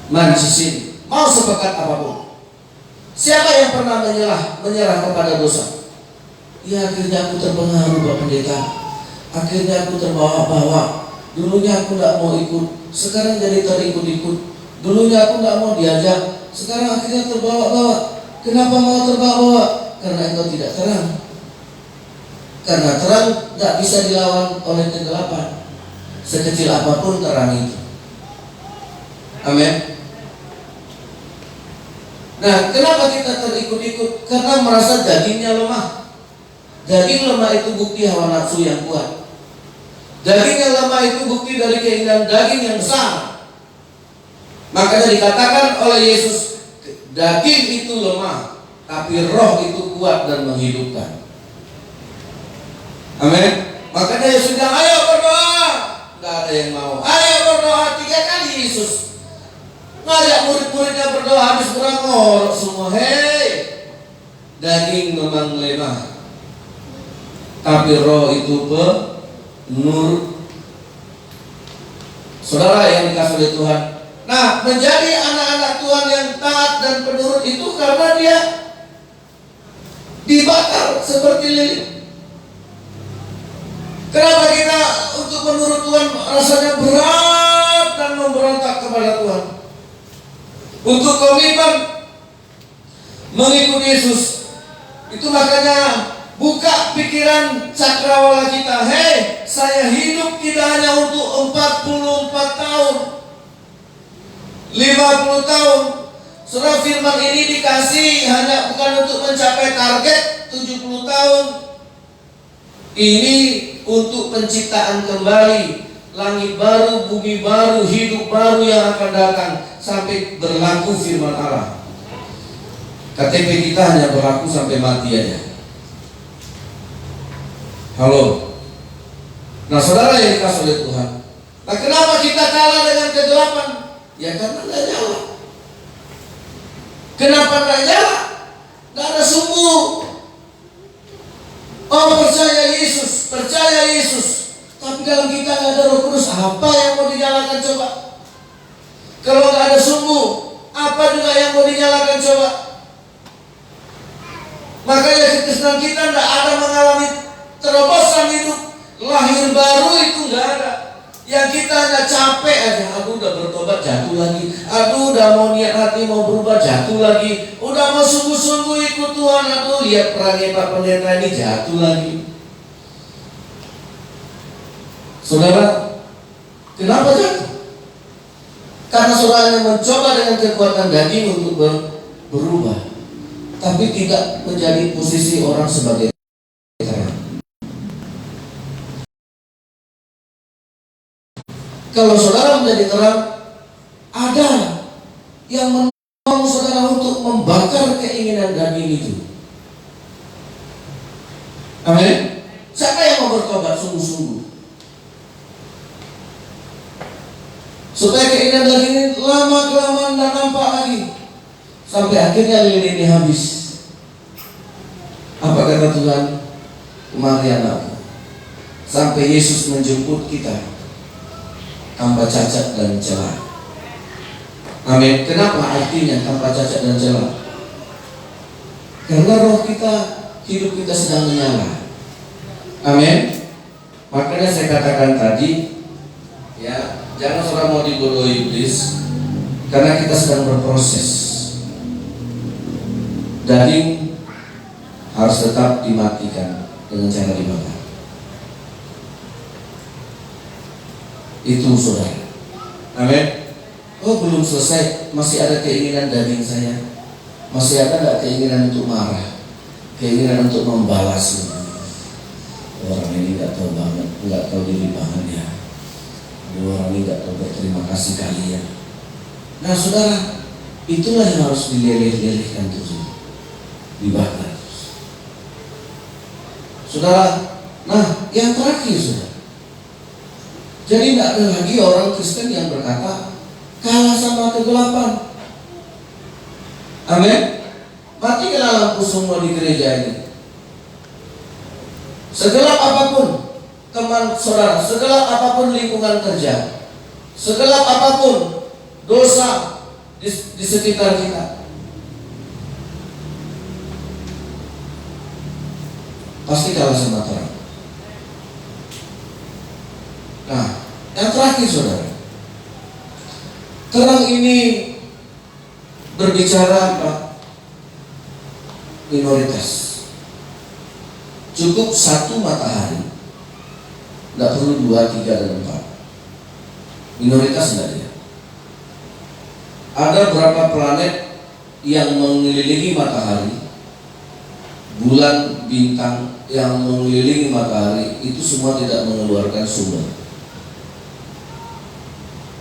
mancisin, mau sepekat apapun. Siapa yang pernah menyerah kepada dosa? Ya, akhirnya aku terpengaruh Pak Pendeta, akhirnya aku terbawa-bawa. Dulunya aku tidak mau ikut, sekarang jadi terikut-ikut. Dulunya aku tidak mau diajak, sekarang akhirnya terbawa-bawa. Kenapa mau terbawa-bawa? Karena engkau tidak terang. Karena terang tidak bisa dilawan oleh kegelapan, sekecil apapun terang itu. Amin. Nah, kenapa kita terikut-ikut? Karena merasa dagingnya lemah. Daging lemah itu bukti hawa nafsu yang kuat. Daging yang lemah itu bukti dari keinginan daging yang besar. Makanya dikatakan oleh Yesus, daging itu lemah, tapi roh itu kuat dan menghidupkan. Amin. Makanya Yesus bilang, ayo berdoa. Gak ada yang mau. Ayo berdoa 3 kali Yesus ngajak murid-muridnya berdoa, habis berdoa ngorok semua. Hei, daging memang lemah, tapi roh itu penurut. Saudara yang dikasih oleh Tuhan, nah, menjadi anak-anak Tuhan yang taat dan penurut itu karena dia dibakar seperti lilin. Kenapa kita untuk menurut Tuhan rasanya berat dan memberontak kepada Tuhan? Untuk komitmen mengikuti Yesus, itu makanya buka pikiran cakrawala kita. Hei, saya hidup tidak hanya untuk 44 tahun, 50 tahun. Surah firman ini dikasih hanya bukan untuk mencapai target 70 tahun. Ini untuk penciptaan kembali, langit baru, bumi baru, hidup baru yang akan datang sampai berlaku firman Allah. KTP kita hanya berlaku sampai mati aja. Halo. Nah, saudara yang dikasih oleh Tuhan, nah kenapa kita kalah dengan kegelapan? Ya karena tidak nyala. Kenapa tidak nyala? Tidak ada sumbu. Oh, percaya Yesus, percaya Yesus, tapi dalam kita nggak ada Roh Kudus. Apa yang mau dinyalakan coba? Kalau nggak ada sumbu, apa juga yang mau dinyalakan coba? Makanya kekristenan kita tidak ada mengalami terobosan hidup, lahir baru itu nggak ada. Yang kita hanya capek aja, aduh udah bertobat jatuh lagi, aduh udah mau niat hati mau berubah jatuh lagi, udah mau sungguh-sungguh ikut Tuhan, aduh lihat perannya Pak Pendeta ini jatuh lagi. Saudara, kenapa jatuh? Karena saudara mencoba dengan kekuatan daging untuk berubah, tapi tidak menjadi posisi orang sebagai terang. Kalau saudara menjadi terang, ada yang menolong saudara untuk membakar keinginan daging itu. Amin. Siapa yang mau bertobat sungguh-sungguh? Supaya keinginan daging ini lama-kelamaan tidak nampak lagi, sampai akhirnya lilin ini habis. Apa kata Tuhan? Kemari anakku, sampai Yesus menjemput kita tanpa cacat dan celah. Amin. Kenapa artinya tanpa cacat dan celah? Karena roh kita, hidup kita sedang menyala. Amin. Makanya saya katakan tadi, ya, jangan saudara mau dibodohi iblis, karena kita sedang berproses. Daging harus tetap dimatikan dengan cara dibakar. Itu saudara. Amin. Oh, belum selesai, masih ada keinginan daging saya. Masih ada nggak keinginan untuk marah, keinginan untuk membalas? Orang ini nggak tahu banget, nggak tahu diri banget ya. Orang ini nggak tahu berterima kasih kalian. Nah saudara, itulah yang harus dileleh-lelehkan terus, dibakar. Saudara, nah yang terakhir saudara. Jadi tidak ada lagi orang Kristen yang berkata kalah sama kegelapan. Amin. Matikanlah lampu semua di gereja ini. Segelap apapun teman saudara, segelap apapun lingkungan kerja, segelap apapun dosa di sekitar kita, pasti kalah sama terang. Nah, yang terakhir saudara, terang ini berbicara apa? Minoritas. Cukup satu matahari, tidak perlu 2, 3, dan 4. Minoritas tidak dia. Ada berapa planet yang mengelilingi matahari, bulan, bintang yang mengelilingi matahari, itu semua tidak mengeluarkan sumber.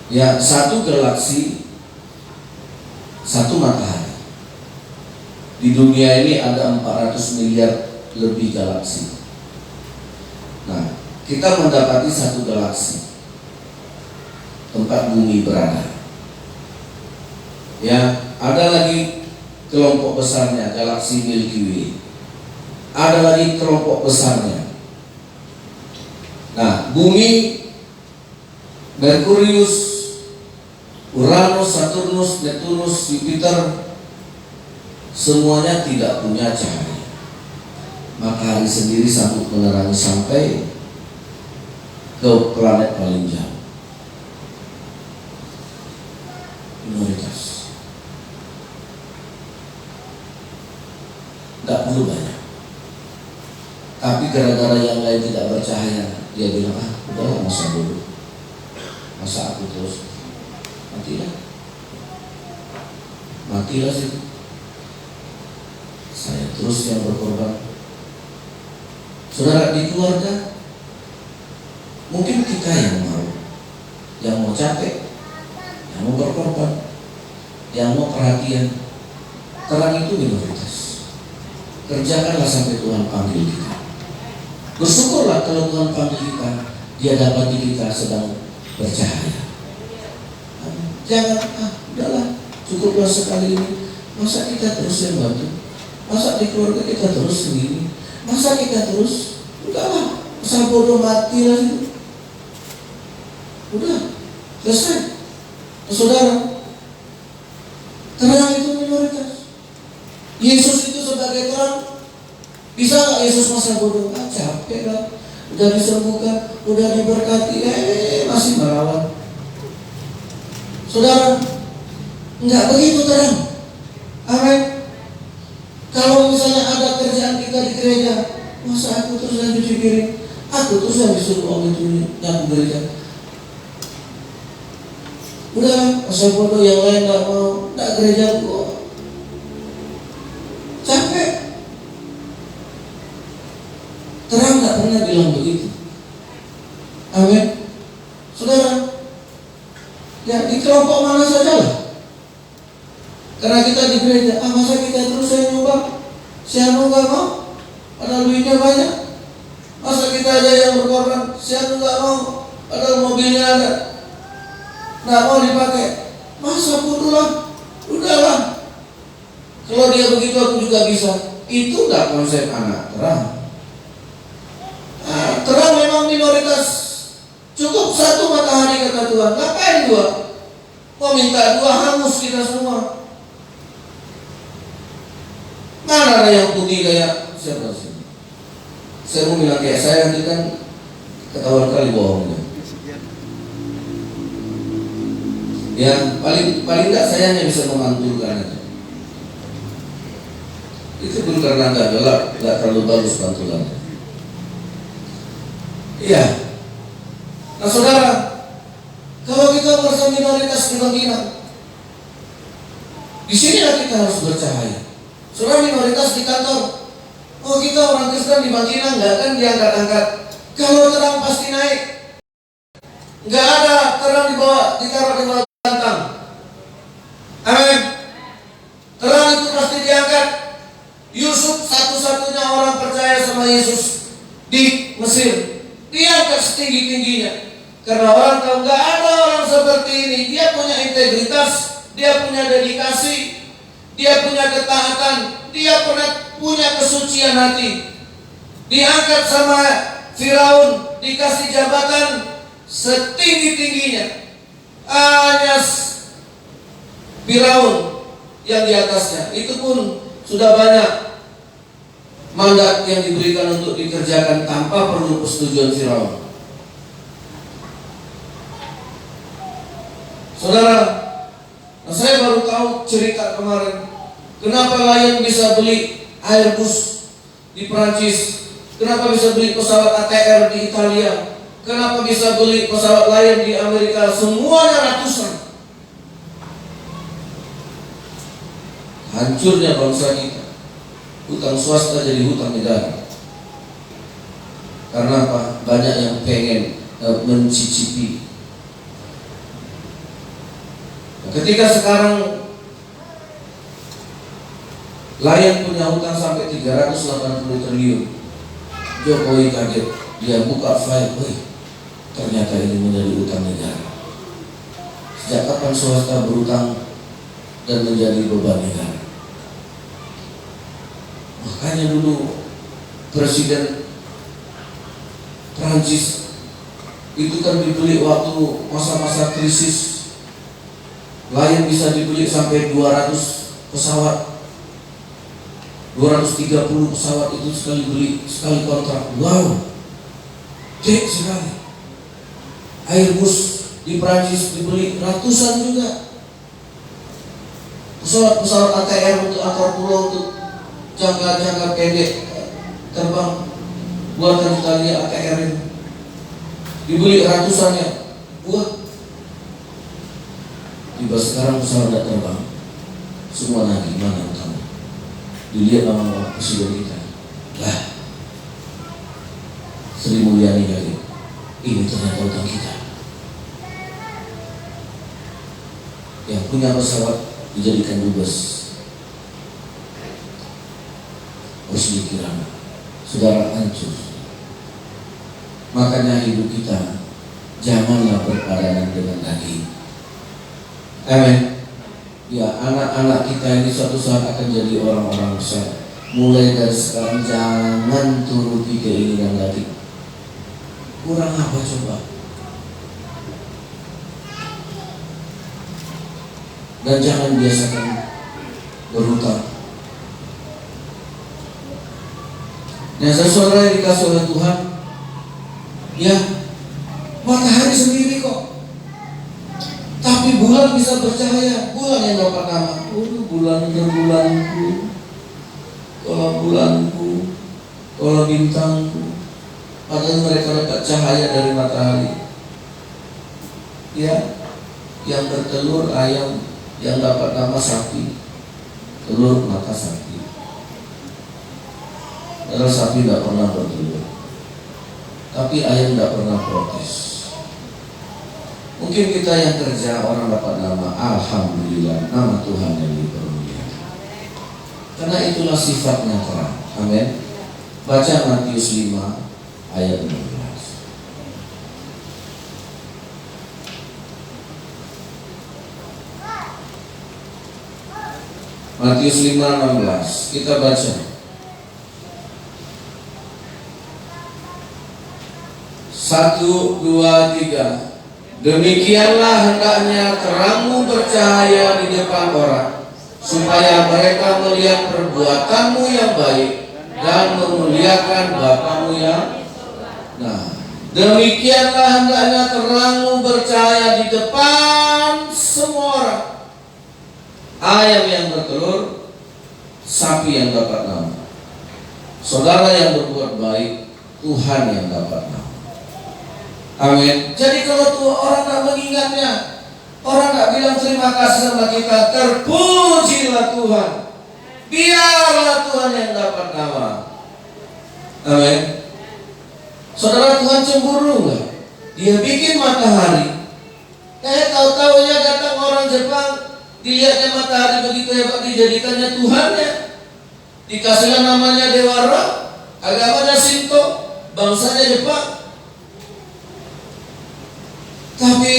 Ya, satu galaksi, satu matahari. Di dunia ini ada 400 miliar lebih galaksi. Nah, kita mendapati satu galaksi, tempat bumi berada. Ya, ada lagi kelompok besarnya, galaksi Milky Way. Ada lagi kelompok besarnya. Nah, bumi, Merkurius, Uranus, Saturnus, Neptunus, Jupiter, semuanya tidak punya cahaya. Matahari sendiri sanggup menerangi sampai ke planet paling jauh. Minoritas. Tidak perlu banyak. Tapi gara-gara yang lain tidak bercahaya, dia bilang, udahlah masa dulu, masa aku terus, matilah sih, saya terus yang berkorban. Saudara, di keluarga mungkin kita yang mau capek, yang mau berkorban, yang mau perhatian. Terang itu minoritas. Kerjakanlah sampai Tuhan panggil kita. Bersyukurlah kalau Tuhan panggil kita, Dia dapati kita sedang bercahaya. Jangan, udahlah, cukuplah sekali ini. Masa kita terus yang bantu? Masa di keluarga kita terus begini? Masa kita terus? Udahlah, asal bodoh mati lah itu. Udah, selesai. Saudara, terang itu minoritas. Yesus itu sebagai terang. Bisa gak Yesus masa bodoh? Capek lah, udah disembuhkan, udah diberkati, masih melawan. Saudara, enggak begitu terang. Amin. Kalau misalnya ada kerjaan kita di gereja, masa aku terus yang cuci piring, aku terus yang disuruh orang itu yang gereja. Udah, asal bodoh yang lain enggak mau, enggak gereja gua. Capek. Terang enggak pernah bilang begitu. Amin. Saudara, Ya, di kelompok mana saja lah. Karena kita di gereja, masa kita terus saya nyumbang, si anu nggak mau, ada duitnya banyak. Masa kita aja yang berkorban, si anu nggak mau, padahal mobilnya ada, nggak mau dipakai. Masa bodoh, udahlah. Kalau dia begitu aku juga bisa. Itu nggak konsep anak terang. Terang memang minoritas. Cukup satu matahari kata Tuhan. Ngapain dua? Mau minta dua, hangus kita semua. Mana ada yang putih kayak siapa sih? Saya mau bilang kayak saya nanti kan ketahuan kali bohongnya. Yang paling enggak saya hanya bisa memantulkan aja. Itu pun karena enggak gelap, enggak terlalu bagus pantulannya. Iya. Nah saudara, kalau kita merasa minoritas di Bangkinang, di sinilah kita harus bercahaya. Saudara, minoritas di kantor, oh kita orang Kristen di Bangkinang enggak akan diangkat-angkat. Kalau terang pasti naik. Enggak ada terang ditaruh di bawah tantang. Amin. Terang itu pasti diangkat. Yusuf satu-satunya orang percaya sama Yesus di Mesir. Diangkat setinggi-tingginya. Karena orang tahu nggak ada orang seperti ini. Dia punya integritas, dia punya dedikasi, dia punya ketaatan, dia punya kesucian hati. Diangkat sama Firaun, dikasih jabatan setinggi-tingginya. Hanya Firaun yang di atasnya. Itu pun sudah banyak mandat yang diberikan untuk dikerjakan tanpa perlu persetujuan Firaun. Saudara, saya baru tahu cerita kemarin. Kenapa Lion bisa beli Airbus di Prancis? Kenapa bisa beli pesawat ATR di Italia? Kenapa bisa beli pesawat Lion di Amerika? Semuanya ratusan. Hancurnya bangsa kita. Hutang swasta jadi hutang negara. Karena apa? Banyak yang pengen mencicipi. Ketika sekarang Lion punya hutang sampai 380 triliun, Jokowi kaget. Dia buka file, ternyata ini menjadi hutang negara. Sejak kapan swasta berhutang dan menjadi beban negara? Makanya dulu Presiden Prancis itu kan dibeli waktu masa-masa krisis. Lion bisa dibeli sampai 200 pesawat, 230 pesawat itu sekali kontrak. Wow, cek sekali. Airbus di Prancis dibeli ratusan juga. Pesawat ATR untuk antar pulau, untuk jangka pendek terbang buatan Italia ATR ini dibeli ratusannya. Wah, tiba sekarang pesawat tidak terbang, semua nagih. Mana utangnya? Dilihat sama presiden kita. Lah, Sri Mulyani lagi. Ini ternyata utang kita. Yang punya pesawat dijadikan dubes. Rusli Kirana, saudara, hancur. Makanya hidup kita janganlah berpadanan dengan daging. Amin. Ya, anak-anak kita ini suatu saat akan jadi orang-orang besar. Mulai dari sekarang jangan turuti keinginan daging. Kurang apa coba? Dan jangan biasakan berhutang. Nah, saudara yang dikasih oleh Tuhan, ya, matahari sendiri kok. Tapi bulan bisa bercahaya. Bulan yang dapat nama, bulanku, kalau bulanku, kalau bintangku. Padahal mereka dapat cahaya dari matahari. Ya, yang bertelur ayam, yang dapat nama sapi, telur mata sapi. Padahal sapi tidak pernah bertelur, tapi ayam tidak pernah protes. Mungkin kita yang kerja, orang dapat nama, alhamdulillah, nama Tuhan yang dipermuliakan. Karena itulah sifatnya terang. Amin. Baca Matius 5 ayat 16. Matius 5:16. Kita baca. 1, 2, 3. Demikianlah hendaknya terangmu bercahaya di depan orang, supaya mereka melihat perbuatanmu yang baik dan memuliakan Bapamu yang. Nah, demikianlah hendaknya terangmu bercahaya di depan semua orang. Ayam yang bertelur, sapi yang dapat nama. Saudara yang berbuat baik, Tuhan yang dapat nama. Amin. Jadi kalau tuh orang tak mengingatnya, orang tak bilang terima kasih sama kita, terpujilah Tuhan. Biarlah Tuhan yang dapat nama. Amin. Saudara, Tuhan cemburu nggak? Dia bikin matahari. Tahu-tahunya datang orang Jepang, dilihatnya matahari begitu hebat, dijadikannya Tuhannya. Dikasihlah namanya Dewa Ra, agamanya Shinto, bangsanya Jepang. Tapi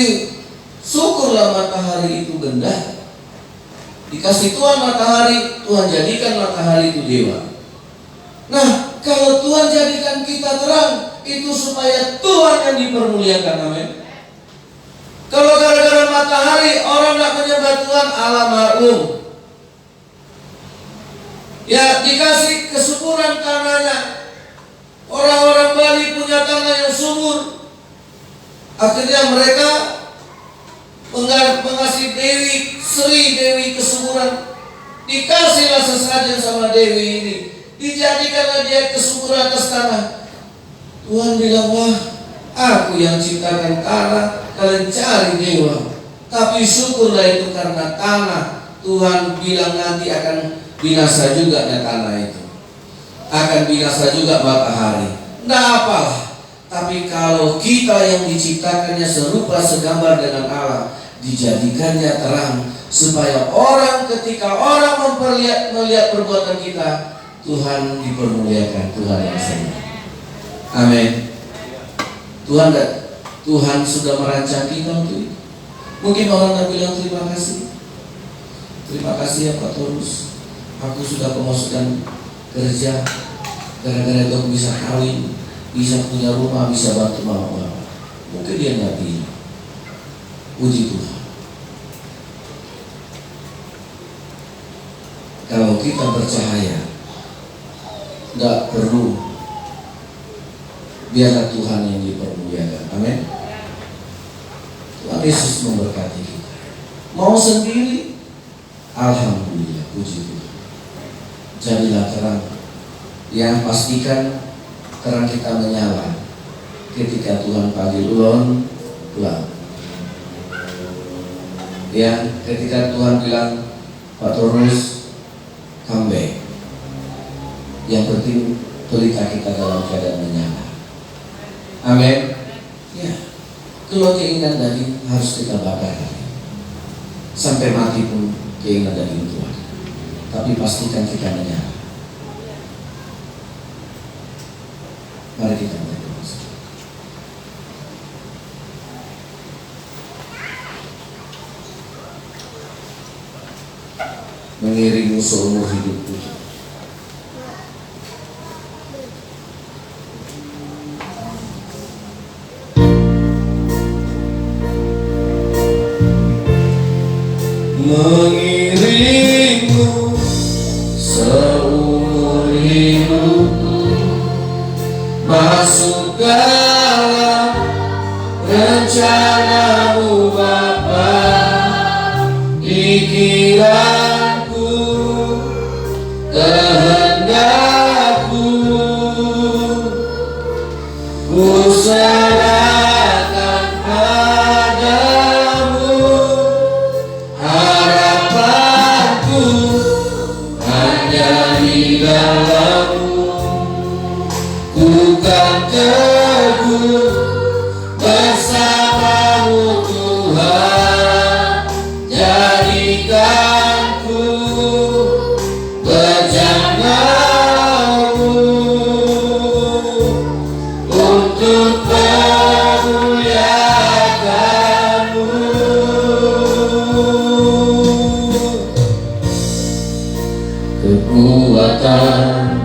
syukurlah matahari itu benda. Dikasih Tuhan matahari, Tuhan jadikan matahari itu dewa. Nah, kalau Tuhan jadikan kita terang, itu supaya Tuhan yang dipermuliakan. Amin. Kalau gara-gara matahari orang tak menyembah Tuhan, Allah maklum. Ya, dikasih kesuburan tanahnya. Orang-orang Bali punya tanah yang subur. Akhirnya mereka mengasih Dewi Sri, Dewi kesuburan. Dikasihlah sesajen sama Dewi ini, dijadikanlah dia kesuburan atas tanah. Tuhan bilang, wah, aku yang ciptakan tanah, kalian cari dewa. Tapi syukurlah itu karena tanah. Tuhan bilang nanti akan binasa juga tanah itu, akan binasa juga matahari. Nah apalah. Tapi kalau kita yang diciptakannya serupa segambar dengan Allah, dijadikannya terang, supaya orang ketika orang melihat perbuatan kita, Tuhan dipermuliakan, Tuhan yang senang. Amin. Tuhan sudah merancang kita untuk itu. Mungkin orang tak bilang terima kasih. Terima kasih ya Pak Torus, aku sudah pemasukan kerja, gara-gara aku bisa kawin, bisa punya rumah, bisa bantu mama. Mungkin dia nggak bilang. Puji Tuhan. Kalau kita bercahaya, nggak perlu, biarlah Tuhan yang dipermuliakan. Amin. Tuhan Yesus memberkati kita. Mau sendiri, alhamdulillah, puji Tuhan. Jadilah terang. Yang pastikan terang kita menyala ketika Tuhan panggil ulun pulang. Ya, ketika Tuhan bilang Pak Torus come back. Yang penting pelita kita dalam keadaan menyala. Amin. Ya, kalau keinginan daging harus kita bakar sampai mati pun keinginan daging Tuhan. Tapi pastikan kita menyala. Mari kita berdoa. Mengiringi seumur hidupku. Mengiringmu seumur hidupku, masuk dalam rencanamu Bapa, pikiranku, kehendakku, ku serahkan padamu, harapanku hanya di dalammu. Ku kan teguh bersamamu Tuhan.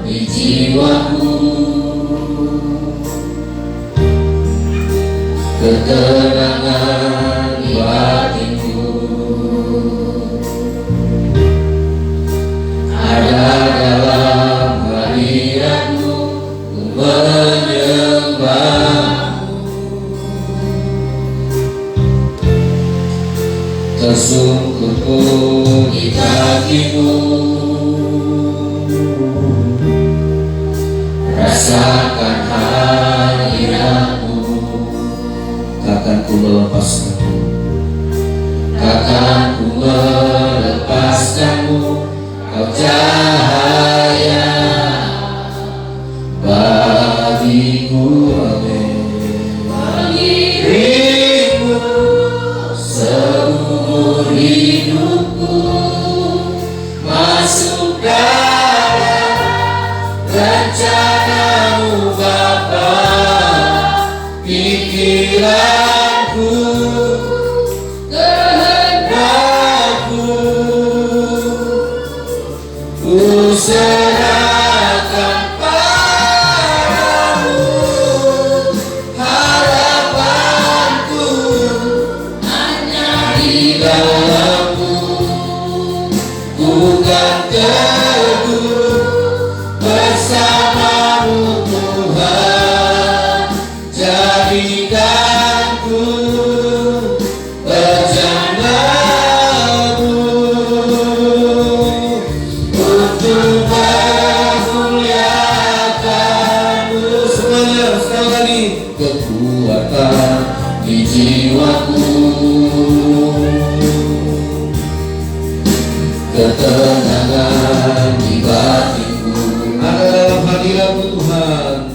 di jiwaku, ketenangan di batinku. Ada dalam hadiratmu, ku menyembahmu. Tersungkurku di kakimu, rasakan hadiratmu. Takkan ku melepaskanmu, takkan ku melepaskanmu. Kau cahaya bagiku, amin. Mengiringmu seumur hidupku, masuk dalam rencanamu Bapa. Pikiranku, kehendakku, ku serahkan padamu. Harapanku hanya di dalammu, bukan teguh bersamamu Tuhan. Jadikanku berjamamu untuk memuliakanmu. Semuanya sekali lagi. Kekuatan di jiwaku, ketenangan di batinku. Ada dalam hadiratmu Tuhan,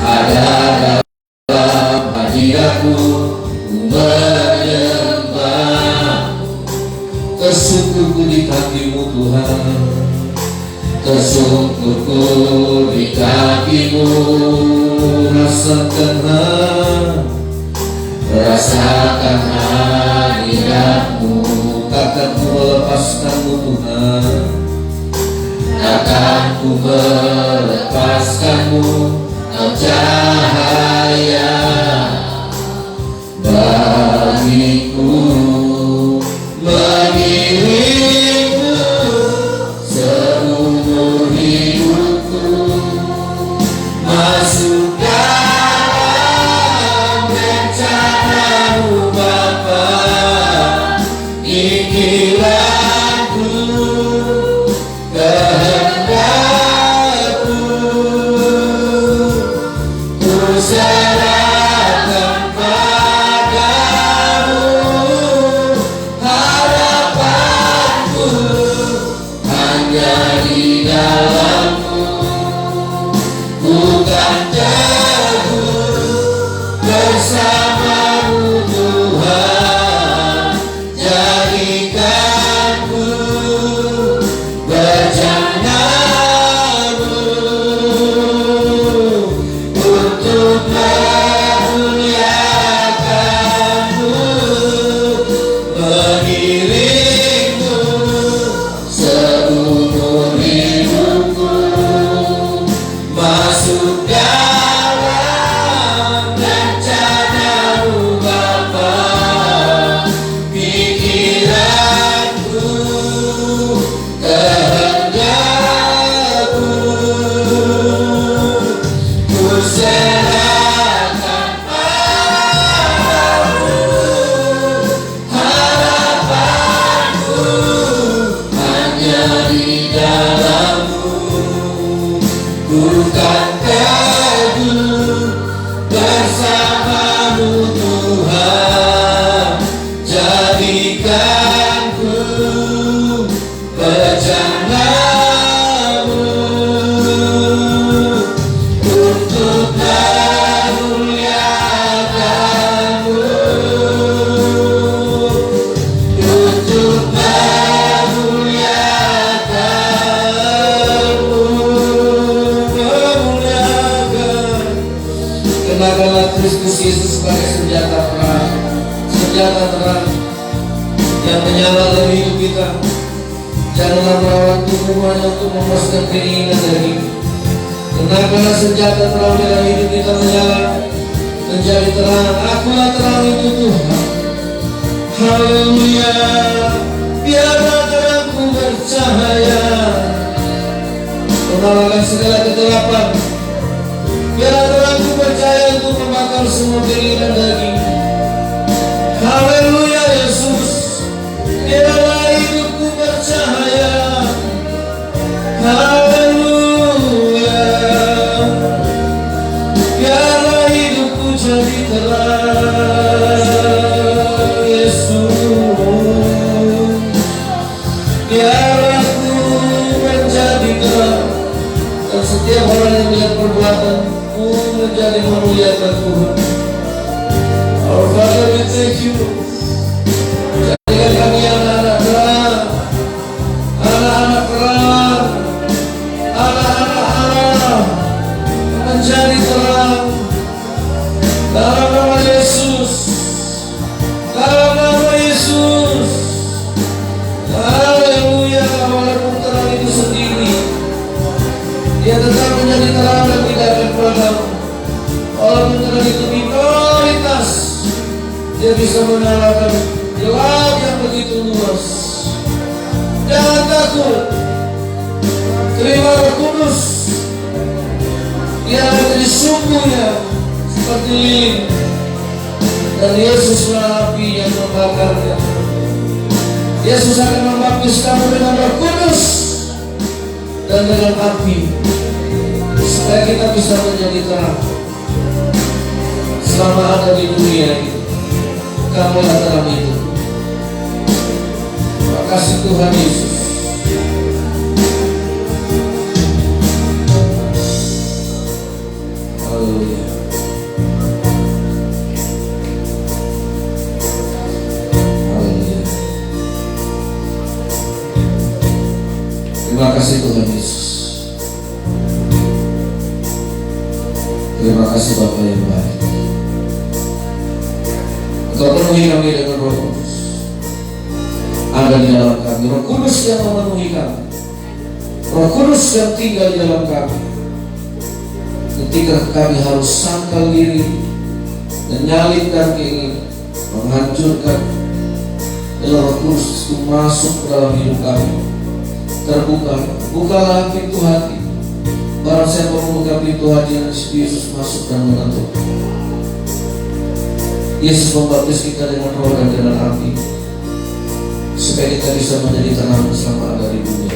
ada dalam hadiratmu, ku menyembahmu. Tersungkurku di kakimu Tuhan, tersungkurku di kakimu. Rasakan hadiratmu. Takkan ku melepaskanmu Tuhan, takkan ku melepaskanmu. Kau cahaya bagiku, mengiringku seumur hidupku, masuk dalam rencanamu Bapa. Pikiranku, kehendakku, ku serahkan padamu. Harapanku hanya di dalammu, bukan teguh bersamamu Tuhan. Jadikanku berjamamu untuk memuliakanmu. Mengiringmu seumur hidupku, masuk dalam rencanamu Bapa. Pikiranku, kehendakku, ku serahkan padamu. Harapanku hanya di dalammu, bukan teguh bersamamu Tuhan. Jadikanku berjamamu untuk memuliakanmu, untuk memuliakanmu. Kenakanlah Kristus Yesus sebagai senjata perang yang menyala dalam hidup kita. Janganlah melawan tubuhmu hanya untuk memuaskan keinginan daging. Kenakanlah senjata terang dalam hidup kita menyala, menjadi terang. Akulah terang itu Tuhan. Haleluya. Biarlah terangku bercahaya, mengalahkan segala kegelapan. Biarlah terangku bercahaya untuk membakar semua keinginan daging. Haleluya Yesus. Biarlah hidupku bercahaya. Haleluya. Biarlah hidupku jadi terang Yesus. Biarlah aku menjadi terang, dan setiap orang yang melihat perbuatanku menjadi memuliakan Tuhan. Our Father, we thank you. Jadikan kami anak-anak terang, anak-anak terang, anak-anak Allah menjadi terang dalam nama Yesus, dalam nama Yesus. Haleluya. Walaupun terang itu sendiri, dia tetap menjadi terang dan tidak akan padam. Walaupun terang itu minoritas, dia bisa menyalakan gelap yang begitu luas. Jangan takut, terima Roh Kudus. Dia akan menjadi sumbunya seperti lilin, dan Yesuslah api yang membakarnya. Yesus akan membaptis kamu dengan Roh Kudus dan dengan api, supaya kita bisa menjadi terang selama ada di dunia ini. Kamulah terang itu. Terima kasih Tuhan Yesus. Haleluya. Haleluya. Terima kasih Tuhan Yesus. Terima kasih Bapa yang baik. Engkau penuhi kami dengan Roh Kudus. Ada di dalam kami Roh Kudus yang memenuhi kami, Roh Kudus yang tinggal di dalam kami. Ketika kami harus sangkal diri, menyalibkan keinginan, menghancurkan, Roh Kudus itu masuk ke dalam hidup kami. Bukalah pintu hati. Barang siapa membuka pintu hati, Yesus masuk dan mengetuk. Yesus membaptis kita dengan roh dan dengan api, supaya kita bisa menjadi terang selama ada di dunia.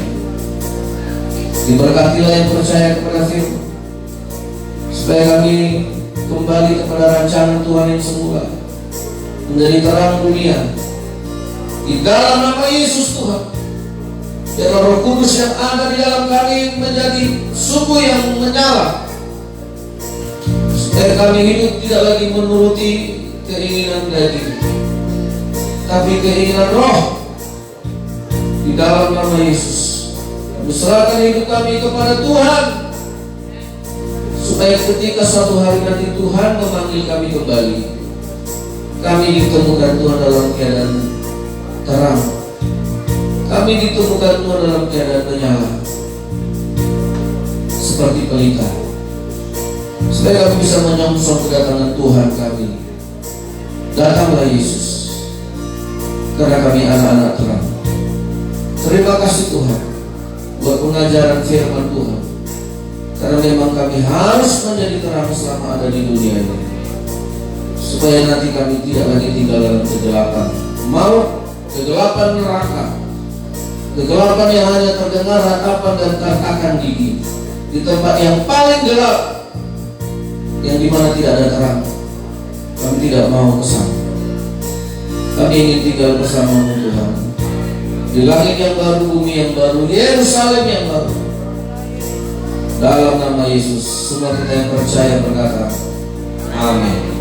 Diberkatilah yang percaya kepada firman, supaya kami kembali kepada rancangan Tuhan yang semula, menjadi terang dunia. Di dalam nama Yesus Tuhan, biarlah Roh Kudus yang ada di dalam kami menjadi sumbu yang menyala, supaya kami hidup tidak lagi menuruti keinginan daging, tapi keinginan roh. Di dalam nama Yesus, kami serahkan hidup kami kepada Tuhan, supaya ketika suatu hari nanti Tuhan memanggil kami kembali, kami ditemukan Tuhan dalam keadaan terang. Kami ditemukan Tuhan dalam keadaan menyala seperti pelita, supaya kami bisa menyongsong kedatangan Tuhan kami. Datanglah Yesus, karena kami anak-anak terang. Terima kasih Tuhan buat pengajaran firman Tuhan, karena memang kami harus menjadi terang selama ada di dunia ini, supaya nanti kami tidak lagi tinggal dalam kegelapan maut, kegelapan neraka, kegelapan yang hanya terdengar ratapan dan tatakan gigi, di tempat yang paling gelap, yang dimana tidak ada terang. Kami tidak mau ke sana. Kami ingin tinggal bersama-Mu Tuhan, di langit yang baru, bumi yang baru, Yerusalem yang baru. Dalam nama Yesus, semua kita yang percaya berkata, amin.